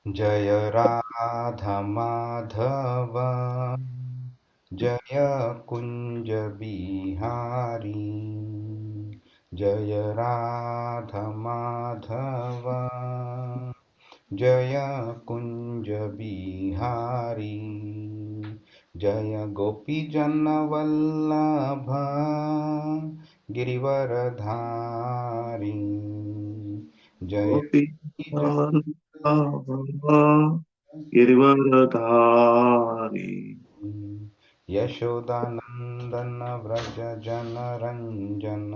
जय राधा माधव जय कुंज बिहारी। जय राधा माधव जय कुंज बिहारी। जय गोपी जन वल्लभ गिरिवरधारी। जय गोपी जन गिरिवरधारी यशोदानंदन व्रज जन रंजन।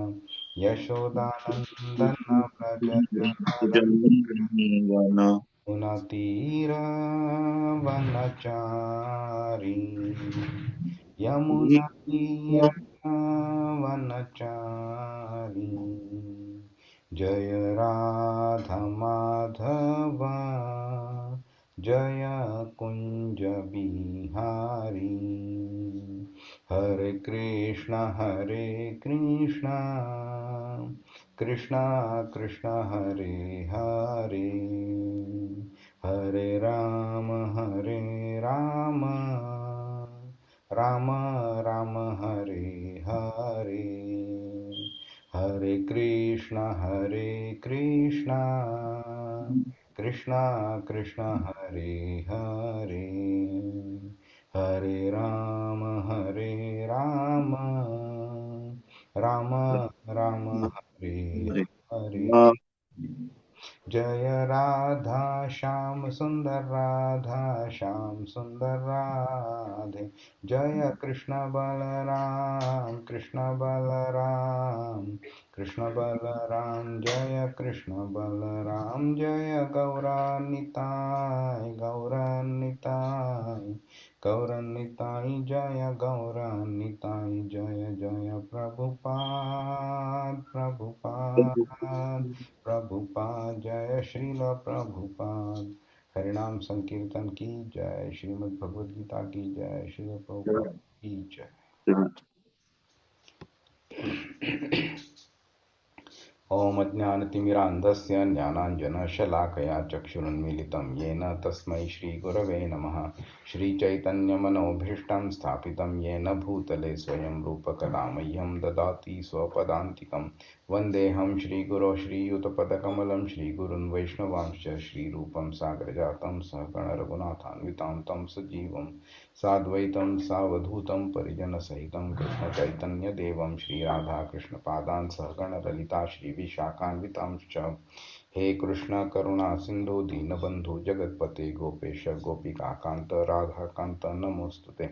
यशोदानंदन व्रज जन रंजन। जन यमुनातीरवनचारी। यमुनातीरवनचारी। जय राधा माधव जय कुंज बिहारी। हरे कृष्ण कृष्ण कृष्ण हरे हरे। हरे राम राम राम हरे हरे। हरे कृष्ण कृष्ण कृष्ण हरे हरे। हरे राम राम राम हरे हरे। जय राधा श्याम सुंदर राधा श्याम सुंदर राधे। जय कृष्ण बलराम कृष्ण बलराम। जय कृष्ण बलराम जय गौरानिताय गौरनिताय। जय गौरनिताय। जय जय प्रभुपाद प्रभुपाद। जय श्रील प्रभुपाद। हरिनाम संकीर्तन की जय। श्रीमद् भगवद गीता की जय। श्रील प्रभुपाद की जय। ॐ अज्ञानतिमिरान्धस्य ज्ञानाञ्जनशलाकया चक्षुरुन्मीलितं येन तस्मै श्रीगुरवे नमः। श्रीचैतन्यमनोभीष्टं स्थापितं येन भूतले स्वयं रूपकदा मह्यं ददाति स्वपदान्तिकं। वन्देऽहं श्रीगुरो श्रीयुतपदकमलं श्रीगुरुन् वैष्णवांश्च श्रीरूपं साग्रजातं सहगणरघुनाथान्वितां तं सजीवं साद्वैतं सावधूतं परिजनसहितं कृष्णचैतन्यदेवं श्रीराधाकृष्णपादान् सहगणललिता श्रीविशाखान्वितांश्च। हे कृष्ण करुणा सिन्धु दीनबन्धु जगत्पते गोपेश गोपिकान्त राधाकान्त नमोऽस्तुते।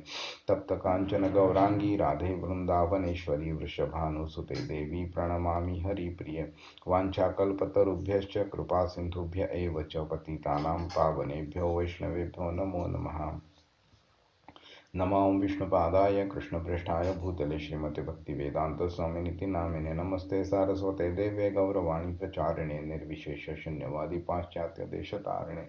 तप्त काञ्चन गौराङ्गी राधे वृन्दावनेश्वरी वृषभानुसुते देवी प्रणमामि हरिप्रिये। वाञ्छाकल्पतरुभ्यश्च कृपा सिन्धुभ्य एव च पतितानां पावनेभ्यो वैष्णवेभ्यो नमो नमः। नमो विष्णुपादाय कृष्णपृष्ठाय भूतले श्रीमते भक्तिवेदान्तस्वामिनिति नामिने। नमस्ते सारस्वते देवे गौरवाणी प्रचारिणे निर्विशेष शून्यवादी पाश्चात्य देशतारिणे।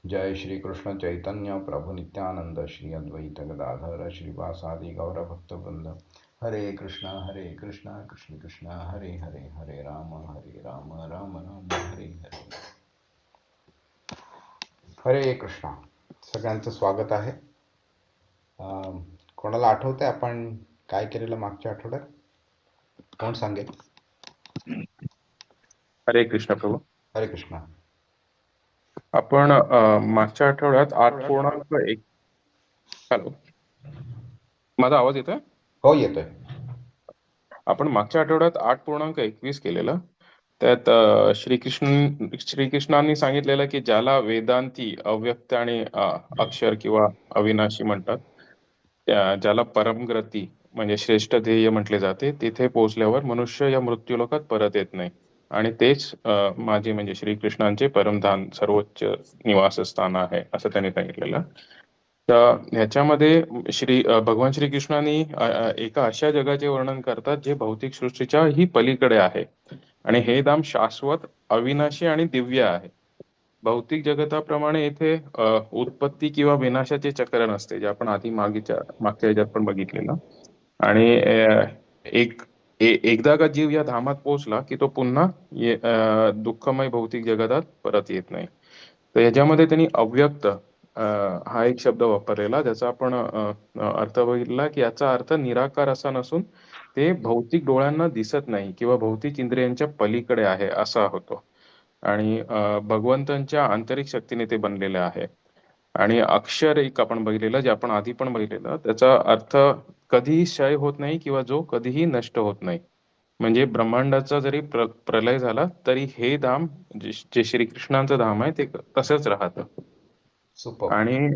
जय श्री कृष्ण चैतन्य प्रभु नित्यानंद श्री अद्वैत गदाधर श्रीवासादि गौरभक्तवृंद। हरे कृष्णा कृष्ण कृष्ण हरे हरे। हरे राम राम राम हरे हरे। हरे कृष्णा। सगळ्यांचं स्वागत आहे। कोणाला आठवतंय आपण काय केलेलं मागच्या आठवड्यात? कोण सांगेल? हरे कृष्ण प्रभू. हरे कृष्णा. आपण मागच्या आठवड्यात 8.1. हॅलो, माझा आवाज येतोय? हो, येतोय. आपण मागच्या आठवड्यात 8.21 केलेलं. त्यात श्रीकृष्णांनी सांगितलेलं की ज्याला वेदांती अव्यक्त आणि अक्षर किंवा अविनाशी म्हणतात, ज्याला परमगती म्हणजे श्रेष्ठ ध्येय म्हटले जाते, तिथे पोहोचल्यावर मनुष्य या मृत्यूलोकात परत येत नाही. आणि तेच माझे म्हणजे श्रीकृष्णांचे परमधाम सर्वोच्च निवासस्थान आहे असं त्यांनी सांगितलेलं. तर ह्याच्यामध्ये भगवान श्रीकृष्णांनी एका अशा जगाचे वर्णन करतात जे भौतिक सृष्टीच्या ही पलीकडे आहे आणि हे धाम शाश्वत अविनाशी आणि दिव्य आहे. भौतिक जगताप्रमाणे इथे उत्पत्ती किंवा विनाशाचे चक्र नसते, जे आपण आधी मागच्या ह्याच्यात पण बघितलेलं. आणि एकदा का जीव या धामात पोहोचला की तो पुन्हा दुःखमय भौतिक जगतात परत येत नाही. तर याच्यामध्ये त्यांनी अव्यक्त हा एक शब्द वापरलेला, ज्याचा आपण अर्थ बघितला की याचा अर्थ निराकार असा नसून ते भौतिक डोळ्यांना दिसत नाही किंवा भौतिक इंद्रियांच्या पलीकडे आहे असा होतो. आणि भगवंतांच्या आंतरिक शक्तीने ते बनलेले आहे. आणि अक्षर एक आपण बघितलेलं, जे आपण आधी पण बघितलेलं, त्याचा अर्थ कधीही क्षय होत नाही किंवा जो कधीही नष्ट होत नाही. म्हणजे ब्रह्मांडाचा जरी प्रलय झाला तरी हे धाम, जे श्रीकृष्णांचं धाम आहे, ते तसंच राहतं. सुपर. आणि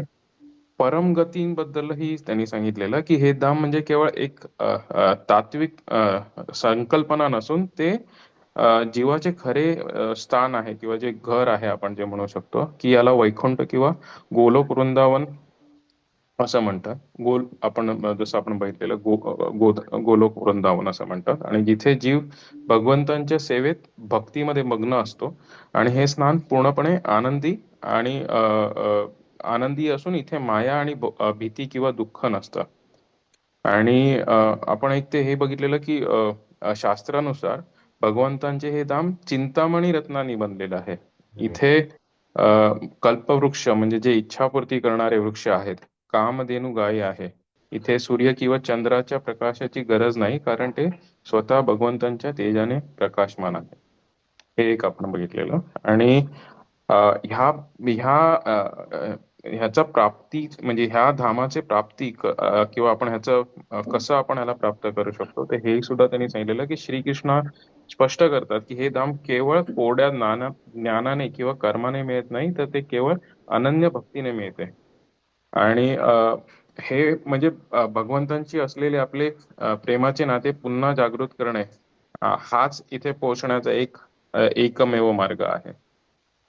परमगतींबद्दलही त्यांनी सांगितलेलं की हे धाम म्हणजे केवळ एक तात्विक संकल्पना नसून ते जीवाचे खरे स्थान आहे किंवा जे घर आहे, आपण जे म्हणू शकतो की याला वैकुंठ किंवा गोलोक वृंदावन असं म्हणतात. जसं आपण बघितलेलं गोलोक वृंदावन असं म्हणतात, आणि जिथे जीव भगवंतांच्या सेवेत भक्तीमध्ये मग्न असतो. आणि हे स्नान पूर्णपणे आनंदी आणि आनंदी असून इथे माया आणि भीती किंवा दुःख नसतं. आणि आपण एक ते हे बघितलेलं की शास्त्रानुसार भगवंतांचे हे धाम चिंतामणी रत्नांनी बनलेलं आहे. इथे अ, कल्पवृक्ष म्हणजे जे इच्छापूर्ती करणारे वृक्ष आहेत, कामधेनू गायी आहे. इथे सूर्य किंवा चंद्राच्या प्रकाशाची गरज नाही, कारण ते स्वतः भगवंतांच्या तेजाने प्रकाशमान आहे. हे एक आपण बघितलेलं. आणि अ, ह्या ह्या अ, अ, ह्याचा प्राप्ती म्हणजे ह्या धामाचे प्राप्ती किंवा आपण ह्याचं कसं आपण ह्याला प्राप्त करू शकतो, तर हे सुद्धा त्यांनी सांगितलेलं की श्रीकृष्ण स्पष्ट करतात की हे धाम केवळ कोरड्या ज्ञानाने किंवा कर्माने मिळत नाही, तर ते केवळ अनन्य भक्तीने मिळते. आणि हे म्हणजे भगवंतांशी असलेले आपले प्रेमाचे नाते पुन्हा जागृत करणे, हाच इथे पोहोचण्याचा एकमेव मार्ग आहे. वा.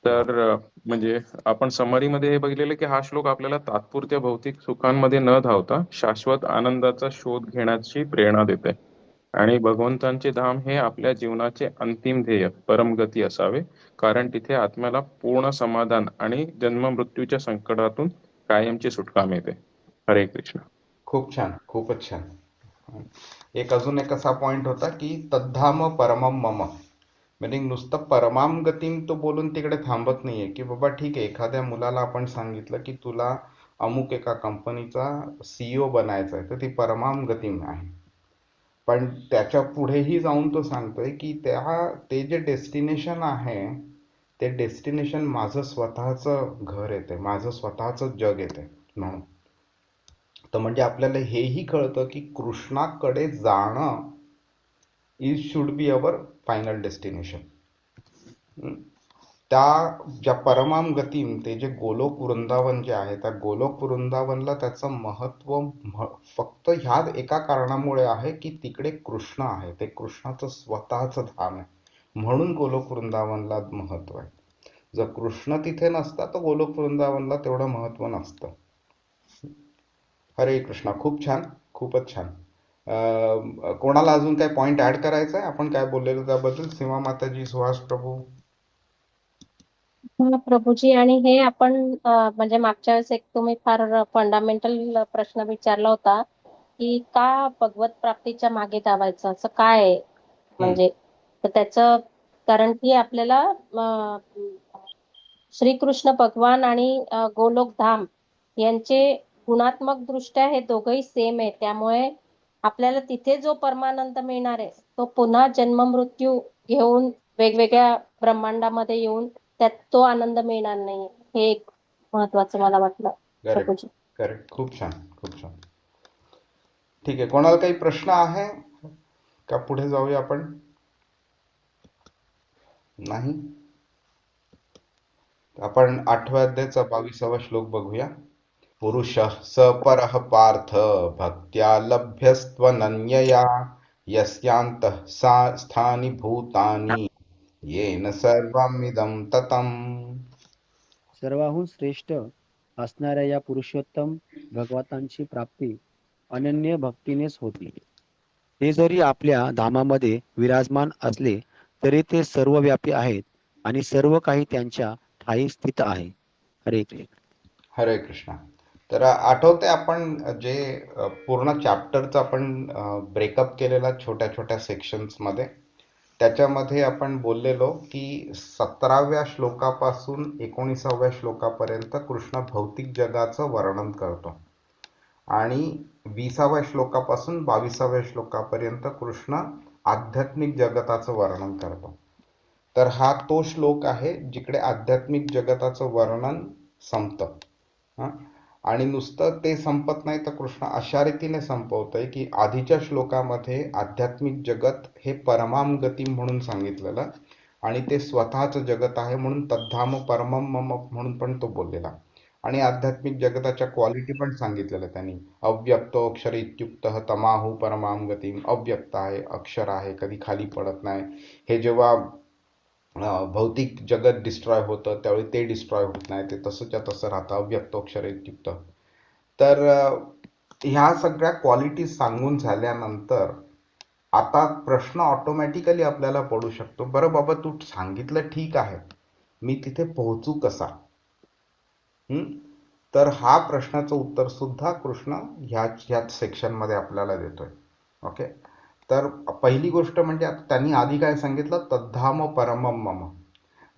तर म्हणजे आपण समरीमध्ये हे बघितलेलं की हा श्लोक आपल्याला तात्पुरत्या भौतिक सुखांमध्ये न धावता शाश्वत आनंदाचा शोध घेण्याची प्रेरणा देते. आणि भगवंतांचे धाम हे आपल्या जीवनाचे अंतिम ध्येय, परमगती असावे, कारण तिथे आत्म्याला पूर्ण समाधान आणि जन्म मृत्यूच्या संकटातून कायमची सुटका मिळते. हरे कृष्ण. खूप छान, खूपच छान. अजून एक असा पॉइंट होता की तद्धाम परमम मम, म्हणजे नुसतं परमाम गतीम तो बोलून तिकडे थांबत नाहीये की बाबा ठीक आहे, एखाद्या मुलाला आपण सांगितलं की तुला अमुक एका कंपनीचा सीईओ बनायचा आहे, तर ती परमाम गतीम आहे. पण त्याच्या पुढेही जाऊन तो सांगतोय की ते जे डेस्टिनेशन आहे, ते डेस्टिनेशन माझं स्वतःचं घर येते, माझं स्वतःचं जग येते म्हणून. तर म्हणजे आपल्याला हेही कळतं की कृष्णाकडे जाणं should be our final destination. त्या ज्या परमाम गतीम, ते जे गोलोक वृंदावन जे आहे, त्या गोलोक वृंदावनला त्याचं महत्व फक्त ह्या एका कारणामुळे आहे की तिकडे कृष्ण आहे, ते कृष्णाचं स्वतःचं धाम आहे, म्हणून गोलोक वृंदावनला महत्व आहे. जर कृष्ण तिथे नसता तर गोलोक वृंदावनला तेवढं महत्व नसतं. हरे कृष्णा. खूप छान, खूपच छान. कोणाला अजून काय पॉइंट ऍड करायचा आहे आपण काय बोललेलो त्याबद्दल? सीमा माताजी, सुहास प्रभू. हा प्रभूजी, आणि हे आपण म्हणजे मागच्या वेळेस एक तुम्ही फार फंडामेंटल प्रश्न विचारला होता की का भगवत प्राप्तीच्या मागे धावायचं, असं काय आहे हम्म. म्हणजे. तर त्याचं कारण की आपल्याला श्रीकृष्ण भगवान आणि गोलोक धाम यांचे गुणात्मक दृष्ट्या हे दोघंही सेम आहे. त्यामुळे आपल्याला तिथे जो परमानंद मिळणार आहे तो पुन्हा जन्म मृत्यू घेऊन वेगवेगळ्या ब्रह्मांडामध्ये येऊन त्यात तो आनंद मिळणार नाही. हे एक महत्वाचं मला वाटलं करेक्ट, प्रभूजी. करेक्ट. खूप छान, खूप छान. ठीक आहे, कोणाला काही प्रश्न आहे का? पुढे जाऊया आपण. नाही? आपण 8व्या अध्यायाचा 22वा श्लोक बघूया. पुरुषः स परः पार्थ भक्त्या लभ्यस्त्वनन्यया यस्यान्तः स्थानि भूतानि येन सर्वमिदं ततम्. सर्वाहून श्रेष्ठ असणाऱ्या या पुरुषोत्तम भगवंतांची प्राप्ती अनन्य भक्तीनेच होती. ते जरी आपल्या धामामध्ये विराजमान असले तरी ते सर्वव्यापी आहेत आणि सर्व काही त्यांच्या ठायी स्थित आहे. हरे कृष्ण. हरे कृष्णा. तर आठवते आपण जे पूर्ण चॅप्टरचा आपण ब्रेकअप केलेला छोट्या छोट्या सेक्शन्स मध्ये, त्याच्यामध्ये आपण बोललेलो की 17व्या श्लोकापासून 19व्या श्लोकापर्यंत कृष्ण भौतिक जगाचं वर्णन करतो आणि 20व्या श्लोकापासून 22व्या श्लोकापर्यंत कृष्ण आध्यात्मिक जगताचं वर्णन करतो. तर हा तो श्लोक आहे जिकडे आध्यात्मिक जगताचं वर्णन संपतं. हा आणि नुसतं ते संपत नाही तर कृष्ण अशा रीतीने संपवतंय की आधीच्या श्लोकामध्ये आध्यात्मिक जगत हे परमाम गती म्हणून सांगितलेलं आणि ते स्वतःच जगत आहे म्हणून तद्धाम परमम मम म्हणून पण तो बोललेला आणि आध्यात्मिक जगताच्या क्वालिटी पण सांगितलेलं त्यांनी. अव्यक्तो अक्षर इत्युक्त तमाहु परमाम गतीम. अव्यक्त आहे, अक्षर आहे, कधी खाली पडत नाही. हे जेव्हा भौतिक जगत डिस्ट्रॉय होतं त्यावेळी ते डिस्ट्रॉय होत नाही, ते तसंच्या तसं राहतं. अव्यक्तोक्षर इत्युक्त. तर ह्या सगळ्या क्वालिटी सांगून झाल्यानंतर आता प्रश्न ऑटोमॅटिकली आपल्याला पडू शकतो, बरं बाबा तू सांगितलं ठीक आहे, मी तिथे पोहोचू कसा? तर हा प्रश्नाचं उत्तर सुद्धा कृष्ण ह्याच सेक्शन मध्ये आपल्याला देतोय. ओके, तर पहिली गोष्ट म्हणजे त्यांनी आधी काय सांगितलं, तद्धाम परमम मम,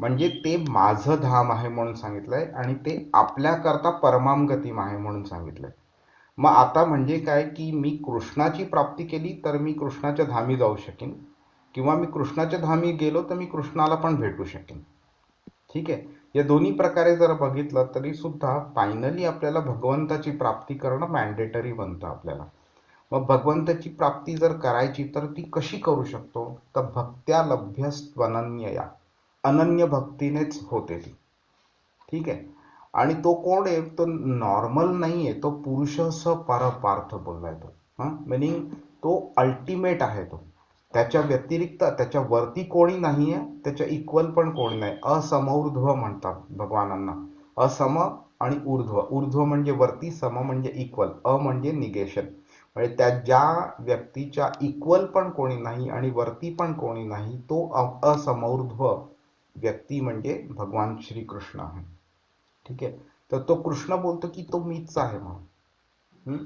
म्हणजे ते माझं धाम आहे म्हणून सांगितलंय आणि ते आपल्याकरता परमाम गतीम आहे म्हणून सांगितलंय. मग आता म्हणजे काय की मी कृष्णाची प्राप्ती केली तर मी कृष्णाच्या धामी जाऊ शकेन किंवा मी कृष्णाच्या धामी गेलो तर मी कृष्णाला पण भेटू शकेन. ठीक आहे, या दोन्ही प्रकारे जर बघितलं तरी सुद्धा फायनली आपल्याला भगवंताची प्राप्ती करणं मॅन्डेटरी बनतं आपल्याला. मग भगवंताची प्राप्ती जर करायची तर ती कशी करू शकतो, तर भक्त्या लभ्यस्त्वनन्यया, अनन्य भक्तीनेच होते ती. ठीक आहे, आणि तो कोण आहे, तो नॉर्मल नाहीये, तो पुरुष स पर पार्थ बोललाय तो. मिनिंग तो अल्टिमेट आहे. तो त्याच्या व्यतिरिक्त त्याच्या वरती कोणी नाहीये, त्याच्या इक्वल पण कोणी नाही. असमऊर्ध्व म्हणतात भगवानांना. असम आणि ऊर्ध्व. ऊर्ध्व म्हणजे वरती, सम म्हणजे इक्वल, अ म्हणजे निगेशन. म्हणजे त्या ज्या व्यक्तीच्या इक्वल पण कोणी नाही आणि वरती पण कोणी नाही, तो असमऊर्ध्व व्यक्ती म्हणजे भगवान श्रीकृष्ण आहे. ठीक आहे, तर तो कृष्ण बोलतो की तो मीच आहे म्हणून.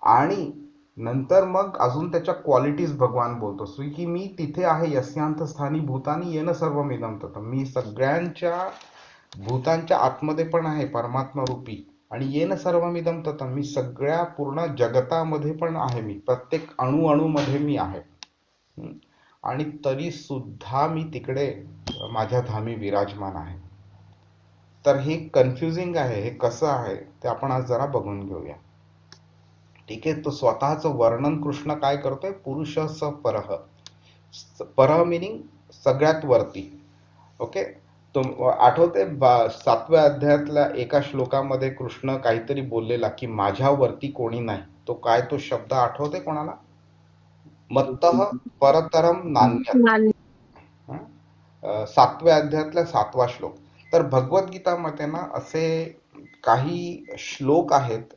आणि नंतर मग अजून त्याच्या क्वालिटीज भगवान बोलतो की मी तिथे आहे, यस्यांत स्थानी भूतानी येन सर्वमिदं ततं. मी सगळ्यांच्या भूतांच्या आतमध्ये पण आहे, परमात्मा रूपी. आणि येन सर्वमिदं ततं, मी सगळ्या पूर्ण जगतामध्ये पण आहे, मी प्रत्येक अणुमध्ये मी आहे. आणि तरी सुद्धा मी तिकडे माझ्या धामी विराजमान आहे. तर हे कन्फ्युजिंग आहे. हे कसं आहे ते आपण आज जरा बघून घेऊया. ठीक आहे, तो स्वतःचं वर्णन कृष्ण काय करतोय, पुरुष स परह. परह मिनिंग सगळ्यात वरती. ओके, तो आठवते 7व्या अध्यायातल्या एका श्लोकामध्ये कृष्ण काहीतरी बोललेला की माझ्या वरती कोणी नाही. तो काय, तो शब्द आठवते कोणाला? मत्तः परतरम नान्यत्. 7व्या अध्यायातला 7वा श्लोक. तर भगवद्गीतामध्ये ना असे काही श्लोक आहेत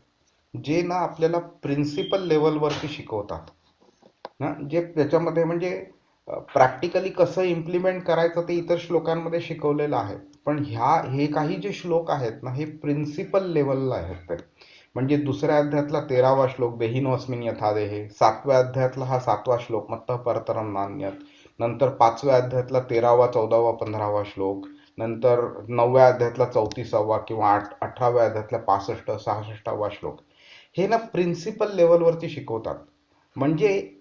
जे ना आपल्याला प्रिन्सिपल लेवलवरती शिकवतात ना, जे त्याच्यामध्ये म्हणजे प्रॅक्टिकली कसं इम्प्लिमेंट करायचं ते इतर श्लोकांमध्ये शिकवलेलं आहे. पण हे काही जे श्लोक आहेत ना, हे प्रिन्सिपल लेवलला आहेत. ते म्हणजे दुसऱ्या अध्यायातला 13वा श्लोक देहिनोऽस्मिन् यथा देहे, 7व्या अध्यायातला हा 7वा श्लोक मत्तः परतरम नान्यत्, नंतर 5व्या अध्यायातला 13वा 14वा 15वा श्लोक, नंतर 9व्या अध्यायातला 34वा किंवा 18व्या अध्यायातला 65 66वा श्लोक. हे ना प्रिन्सिपल लेवलवरती शिकवतात. म्हणजे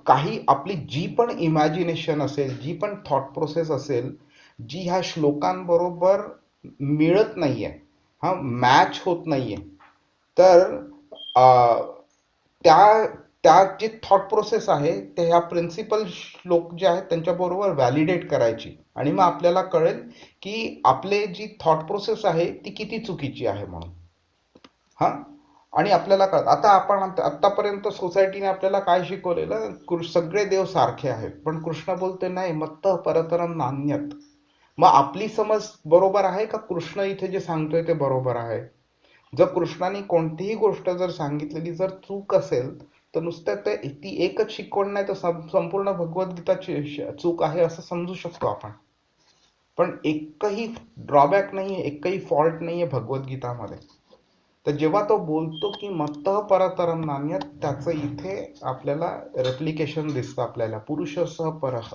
काही आपली जी पण इमॅजिनेशन असेल, जी पण थॉट प्रोसेस असेल, जी ह्या श्लोकांबरोबर मिळत नाहीये, हा मॅच होत नाहीये, तर त्या त्या जी थॉट प्रोसेस आहे ते ह्या प्रिन्सिपल श्लोक जे आहेत त्यांच्याबरोबर व्हॅलिडेट करायची आणि मग आपल्याला कळेल की आपले जी थॉट प्रोसेस आहे ती किती चुकीची आहे म्हणून. हा, आणि आपल्याला कळत. आता आपण आतापर्यंत सोसायटीने आपल्याला काय शिकवलेलं, सगळे देव सारखे आहेत, पण कृष्ण बोलते नाही, मत्तः परतरम नान्यत्. मग आपली समज बरोबर आहे का कृष्ण इथे जे सांगतोय ते बरोबर आहे? जर कृष्णाने कोणतीही गोष्ट जर सांगितलेली जर चूक असेल तर नुसतं ती एकच शिकवण नाही तर संपूर्ण भगवद्गीताची चूक आहे असं समजू शकतो आपण. पण एकही ड्रॉबॅक नाहीये, एकही फॉल्ट नाहीये भगवद्गीतामध्ये. तर जेव्हा तो बोलतो की मत्तः परतरम नान्यत्, त्याचं इथे आपल्याला रेप्लिकेशन दिसतं आपल्याला, पुरुषसः परः.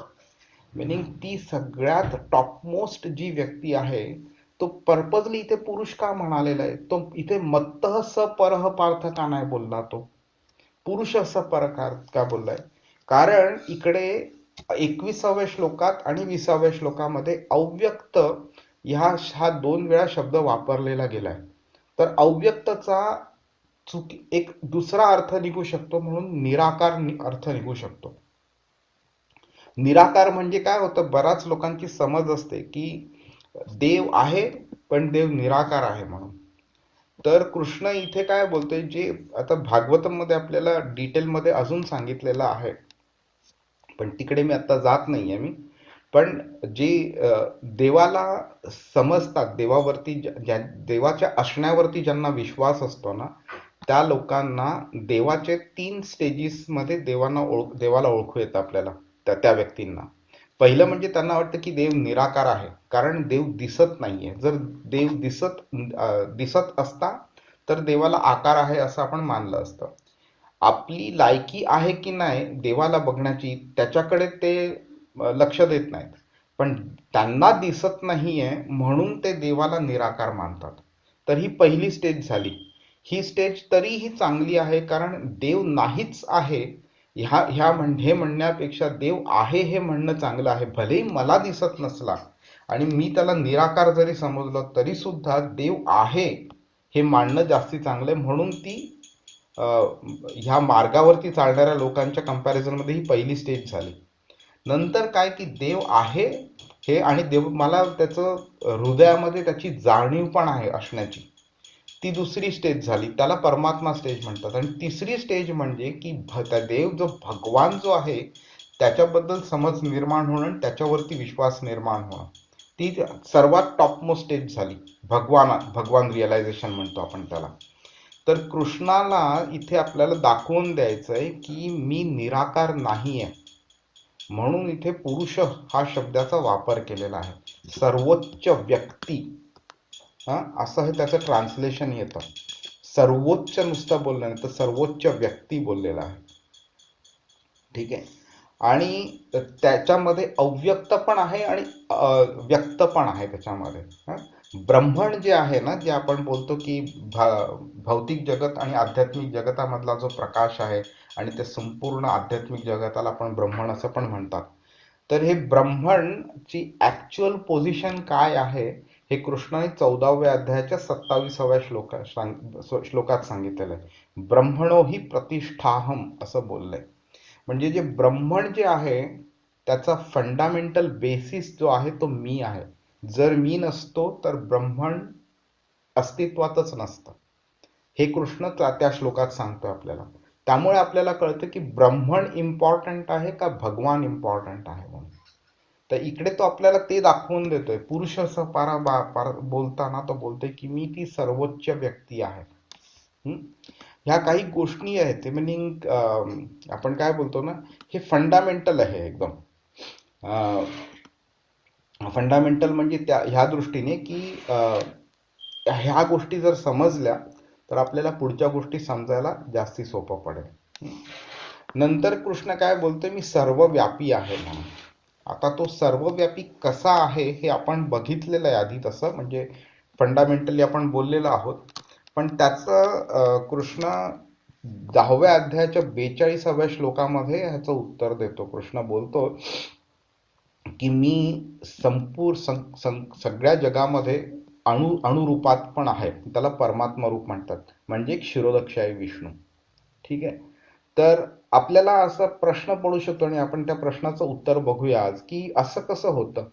मिनिंग ती सगळ्यात टॉपमोस्ट जी व्यक्ती आहे, तो पर्पजली इथे पुरुष का म्हणालेला आहे? तो इथे मत्तः स परः पार्थ का नाही बोलला? तो पुरुष असं प्रकार का बोललाय? कारण इकडे 21व्या श्लोकात आणि 20व्या श्लोकामध्ये अव्यक्त हा 2 वेळा शब्द वापरलेला गेलाय. तर अव्यक्तचा एक दुसरा अर्थ निघू शकतो, म्हणून निराकार अर्थ निघू शकतो. निराकार म्हणजे काय होतं, बऱ्याच लोकांची समज असते की देव आहे पण देव निराकार आहे म्हणून. तर कृष्ण इथे काय बोलतोय, जे आता भागवतम मध्ये आपल्याला डिटेल मध्ये अजून सांगितलेलं आहे, पण तिकडे मी आता जात नाहीये मी. पण जे देवाला समजतात, देवावरती देवाच्या असण्यावरती ज्यांना विश्वास असतो ना, त्या लोकांना देवाचे 3 स्टेजेस मध्ये देवाला ओळखू येतं आपल्याला, त्या व्यक्तींना. पहिलं म्हणजे त्यांना वाटतं की देव निराकार आहे, कारण देव दिसत नाहीये. जर देव दिसत असता तर देवाला आकार आहे असं आपण मानलं असतं. आपली लायकी आहे की नाही देवाला बघण्याची, त्याच्याकडे ते लक्ष देत नाहीत. पण त्यांना दिसत नाहीये म्हणून ते देवाला निराकार मानतात. तर ही पहिली स्टेज झाली. ही स्टेज तरीही चांगली आहे, कारण देव नाहीच आहे हे म्हणण्यापेक्षा देव आहे हे म्हणणं चांगलं आहे. भलेही मला दिसत नसला आणि मी त्याला निराकार जरी समजलं तरी सुद्धा देव आहे हे मानणं जास्ती चांगलं आहे. म्हणून ती ह्या मार्गावरती चालणाऱ्या लोकांच्या कंपॅरिझन मध्ये ही पहिली स्टेज झाली. नंतर काय की देव आहे हे, आणि देव मला त्याचं हृदयामध्ये त्याची जाणीव पण आहे असण्याची, ती दुसरी स्टेज झाली. त्याला परमात्मा स्टेज म्हणतात. आणि तिसरी स्टेज म्हणजे की देव जो भगवान जो आहे त्याच्याबद्दल समज निर्माण होणं आणि त्याच्यावरती विश्वास निर्माण होणं, ती सर्वात टॉपमोस्ट स्टेज झाली. भगवान रिअलायझेशन म्हणतो आपण त्याला. तर कृष्णाला इथे आपल्याला दाखवून द्यायचंय की मी निराकार नाहीये, म्हणून इथे पुरुष हा शब्दाचा वापर केलेला आहे. सर्वोच्च व्यक्ती, असं हे त्याचं ट्रान्सलेशन येतं. सर्वोच्च नुसतं बोललं नाही तर सर्वोच्च व्यक्ती बोललेला आहे. ठीक आहे. आणि त्याच्यामध्ये अव्यक्त पण आहे आणि व्यक्त पण आहे त्याच्यामध्ये. ब्रह्मण जे आहे ना, जे आपण बोलतो की भौतिक जगत आणि आध्यात्मिक जगतामधला जो प्रकाश आहे, आणि ते संपूर्ण आध्यात्मिक जगताला आपण ब्रह्मण असं पण म्हणतात. तर हे ब्रह्मणची ऍक्च्युअल पोझिशन काय आहे हे कृष्णाने 14व्या अध्यायाच्या 27व्या श्लोकात सांगितलेलं आहे. ब्रह्मणो हि प्रतिष्ठाहम असं बोललंय. म्हणजे जे ब्रह्मण जे आहे त्याचा फंडामेंटल बेसिस जो आहे तो मी आहे. जर मी नसतो तर ब्रह्मण अस्तित्वातच नसतं, हे कृष्ण त्या श्लोकात सांगतोय आपल्याला. त्यामुळे आपल्याला कळतं की ब्रह्मण इम्पॉर्टंट आहे का भगवान इम्पॉर्टंट आहे म्हणून. तर इकडे तो आपल्याला ते दाखवून देतोय. पुरुष असं बोलताना तो बोलतोय की मी ती सर्वोच्च व्यक्ती आहे. ह्या काही गोष्टी आहेत, ते मिनिंग आपण काय बोलतो ना, हे फंडामेंटल आहे एकदम. फंडामेंटल म्हणजे ह्या दृष्टीने की ह्या गोष्टी जर समजल्या तर आपल्याला पुढच्या गोष्टी समजायला जास्ती सोपं पडेल. नंतर कृष्ण काय बोलतोय, मी सर्वव्यापी आहे म्हणून. आता तो सर्वव्यापी कसा आहे हे आपण बघितलेलं आहे आधी, तसं म्हणजे फंडामेंटली आपण बोललेलो आहोत. पण त्याचं कृष्ण 10व्या अध्यायाच्या 42व्या श्लोकामध्ये ह्याचं उत्तर देतो. कृष्ण बोलतो की मी सगळ्या जगामध्ये अणुरूपात पण आहे. त्याला परमात्मा रूप म्हणतात, म्हणजे क्षीरोदक्ष आहे विष्णू. ठीक आहे. तर आपल्याला असा प्रश्न पडू शकतो आणि आपण त्या प्रश्नाचं उत्तर बघूया आज, की असं कसं होतं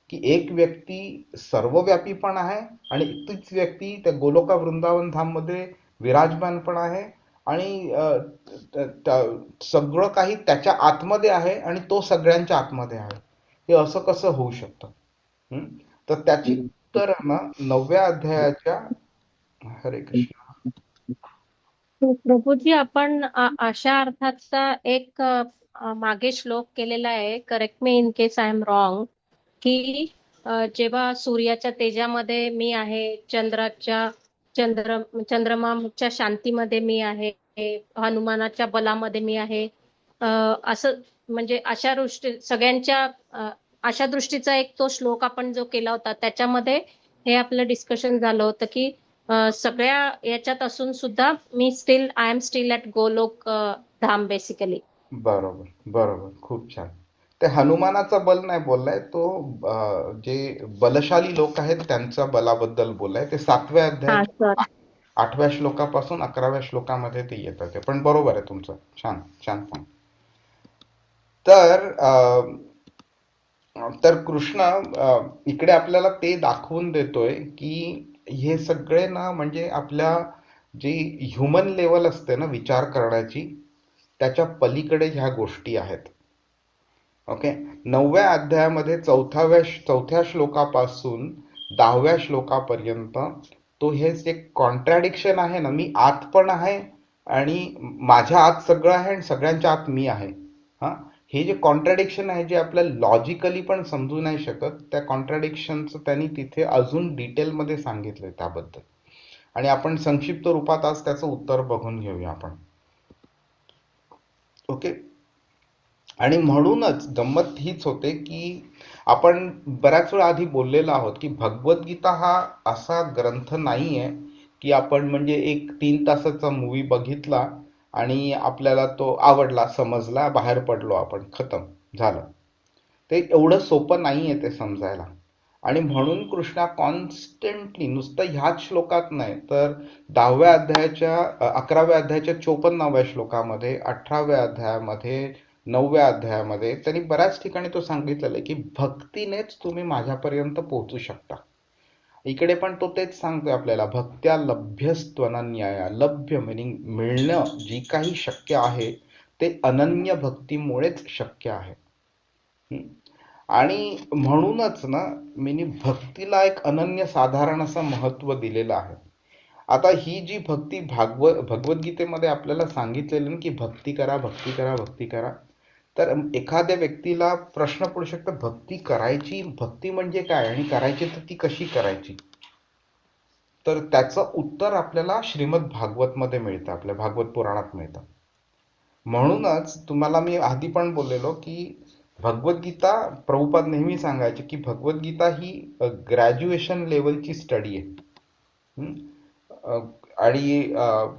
की एक व्यक्ती सर्वव्यापी पण आहे आणि तीच व्यक्ती त्या गोलोका वृंदावन धाम मध्ये विराजमान पण आहे आणि सगळं काही त्याच्या आतमध्ये आहे आणि तो सगळ्यांच्या आतमध्ये आहे. हे असं कसं होऊ शकतं? तर त्याची उत्तर ना 9व्या अध्यायाच्या, हरे कृष्ण. प्रभूजी, आपण अशा अर्थाचा एक मागे श्लोक केलेला आहे, correct me in case I am wrong, की जेव्हा सूर्याच्या तेजामध्ये मी आहे, चंद्राच्या चंद्रमाच्या शांतीमध्ये मी आहे, हनुमानाच्या बलामध्ये मी आहे. असं म्हणजे अशा दृष्टी सगळ्यांच्या अशा दृष्टीचा एक तो श्लोक आपण जो केला होता त्याच्यामध्ये हे आपलं डिस्कशन झालं होतं की सगळ्या याच्यात असून सुद्धा मी I am still at Golok Dham basically. बरोबर बरोबर, खूप छान. ते हनुमानाचं बल नाही बोललाय तो, जे बलशाली लोक आहेत त्यांच्या बलाबद्दल बोललाय. ते 7व्या हा अध्यायाच्या सर. 8व्या श्लोकापासून 11व्या श्लोकामध्ये ते येतं. ते पण बरोबर आहे तुमचं, छान छान point. तर कृष्ण इकडे आपल्याला ते दाखवून देतोय की हे सगळे ना म्हणजे आपल्या जी ह्युमन लेवल असते ना विचार करण्याची, त्याच्या पलीकडे ह्या गोष्टी आहेत. ओके. 9व्या अध्यायामध्ये चौथ्या श्लोकापासून 10व्या श्लोकापर्यंत तो हे जे कॉन्ट्रॅडिक्शन आहे ना, मी आत पण आहे आणि माझ्या आत सगळं आहे आणि सगळ्यांच्या आत मी आहे, हा, हे जे कॉन्ट्रॅडिक्शन आहे जे आपल्याला लॉजिकली पण समजू नाही शकत, त्या कॉन्ट्रॅडिक्शनचं त्यांनी तिथे अजून डिटेलमध्ये सांगितलंय त्याबद्दल. आणि आपण संक्षिप्त रूपात आज त्याचं उत्तर बघून घेऊया आपण. ओके. आणि म्हणूनच गंमत हीच होते की आपण बऱ्याच वेळा आधी बोललेलो आहोत की भगवद्गीता हा असा ग्रंथ नाहीये की आपण म्हणजे एक 3 तासाचा मूवी बघितला आणि आपल्याला तो आवडला, समजला, बाहेर पडलो आपण, खतम झालं. ते एवढं सोपं नाहीये ते समजायला. आणि म्हणून कृष्णा कॉन्स्टंटली नुसतं ह्याच श्लोकात नाही तर 10व्या अध्यायाच्या 11व्या अध्यायाच्या 54व्या श्लोकामध्ये, 18व्या अध्यायामध्ये, 9व्या अध्यायामध्ये त्यांनी बऱ्याच ठिकाणी तो सांगितलेला आहे की भक्तीनेच तुम्ही माझ्यापर्यंत पोहोचू शकता. इकडे पण तो तेच सांगतोय आपल्याला, भक्त्या लभ्यस्त्वनन्याया. लभ्य मिनिंग मिळणं, जी काही शक्य आहे ते अनन्य भक्तीमुळेच शक्य आहे. आणि म्हणूनच ना मी भक्तीला एक अनन्य साधारण असं महत्व दिलेलं आहे. आता ही जी भक्ती भगवद्गीतेमध्ये आपल्याला सांगितलेलं ना की भक्ती करा, भक्ती करा, भक्ती करा, तर एखाद्या व्यक्तीला प्रश्न पडू शकतो, भक्ती करायची, भक्ती म्हणजे काय आणि करायची तर ती कशी करायची? तर त्याचं उत्तर आपल्याला श्रीमद भागवत मध्ये मिळतं, आपल्या भागवत पुराणात मिळतं. म्हणूनच तुम्हाला मी आधी पण बोललेलो की भगवद्गीता, प्रभुपाद नेहमी सांगायचे की भगवद्गीता ही ग्रॅज्युएशन लेवलची स्टडी आहे. आणि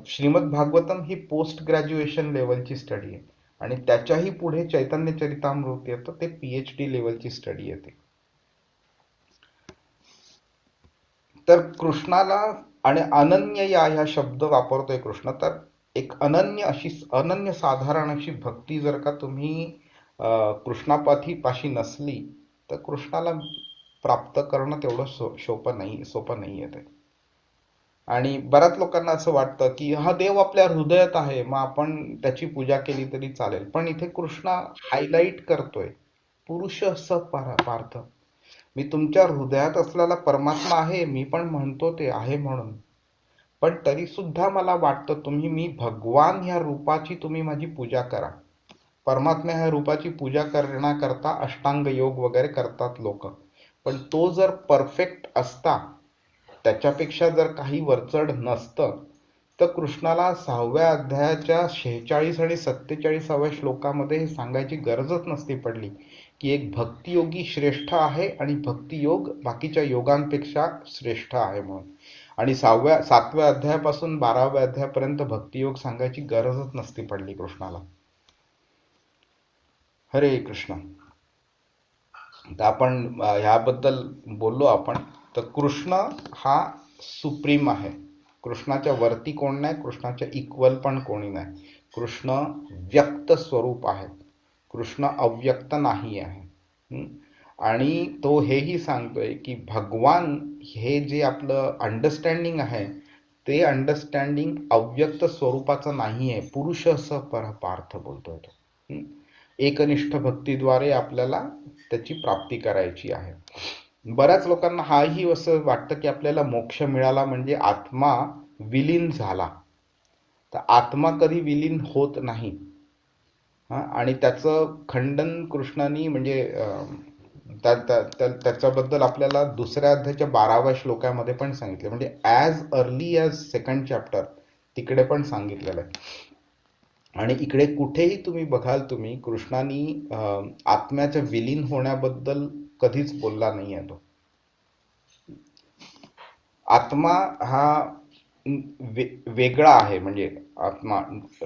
श्रीमद भागवतम ही पोस्ट ग्रॅज्युएशन लेवलची स्टडी आहे. आणि त्याच्याही पुढे चैतन्य चरितामृत येतं, ते PhD लेवलची स्टडी येते. तर कृष्णाला आणि अनन्य या ह्या शब्द वापरतोय कृष्ण, तर एक अनन्य साधारण अशी भक्ती जर का तुम्ही कृष्णापाशी नसली तर कृष्णाला प्राप्त करणं तेवढं सोपं नाहीये ते. आणि बऱ्याच लोकांना असं वाटतं की हा देव आपल्या हृदयात आहे, मग आपण त्याची पूजा केली तरी चालेल. पण इथे कृष्ण हायलाइट करतोय, पुरुष असं पार्थ, मी तुमच्या हृदयात असलेला परमात्मा आहे, मी पण म्हणतो ते आहे म्हणून, पण तरी सुद्धा मला वाटतं तुम्ही, मी भगवान ह्या रूपाची तुम्ही माझी पूजा करा. परमात्मा ह्या रूपाची पूजा करण्याकरता अष्टांग योग वगैरे करतात लोक, पण तो जर परफेक्ट असता, त्याच्यापेक्षा जर काही वरचढ नसतं, तर कृष्णाला 6व्या अध्यायाच्या 46 आणि 47व्या श्लोकामध्ये हे सांगायची गरजच नसती पडली की एक भक्तियोगी श्रेष्ठ आहे आणि भक्तियोग बाकीच्या योगांपेक्षा श्रेष्ठ आहे म्हणून. आणि 7व्या अध्यायापासून 12व्या अध्यायापर्यंत भक्तियोग सांगायची गरजच नसती पडली कृष्णाला. हरे कृष्ण. तर आपण ह्याबद्दल बोललो आपण. तर कृष्ण हा सुप्रीम आहे, कृष्णाच्या वरती कोण नाही, कृष्णाच्या इक्वल पण कोणी नाही. कृष्ण व्यक्त स्वरूप आहे, कृष्ण अव्यक्त नाही आहे. आणि तो हेही सांगतोय की भगवान हे जे आपलं अंडरस्टँडिंग आहे ते अंडरस्टँडिंग अव्यक्त स्वरूपाचं नाही आहे, पुरुष असं पार्थ बोलतोय तो. एकनिष्ठ भक्तीद्वारे आपल्याला त्याची प्राप्ती करायची आहे. बऱ्याच लोकांना हाही असं वाटतं की आपल्याला मोक्ष मिळाला म्हणजे आत्मा विलीन झाला, तर आत्मा कधी विलीन होत नाही. आणि त्याचं खंडन कृष्णाने म्हणजे त्याच्याबद्दल आपल्याला दुसऱ्या अध्यायाच्या 12व्या श्लोकामध्ये पण सांगितले, म्हणजे as early as second chapter तिकडे पण सांगितलेलं आहे. आणि इकडे कुठेही तुम्ही बघाल, तुम्ही कृष्णानी आत्म्याच्या विलीन होण्याबद्दल कधीच बोलला नाही आहे. तो आत्मा हा वेगळा आहे, म्हणजे आत्मा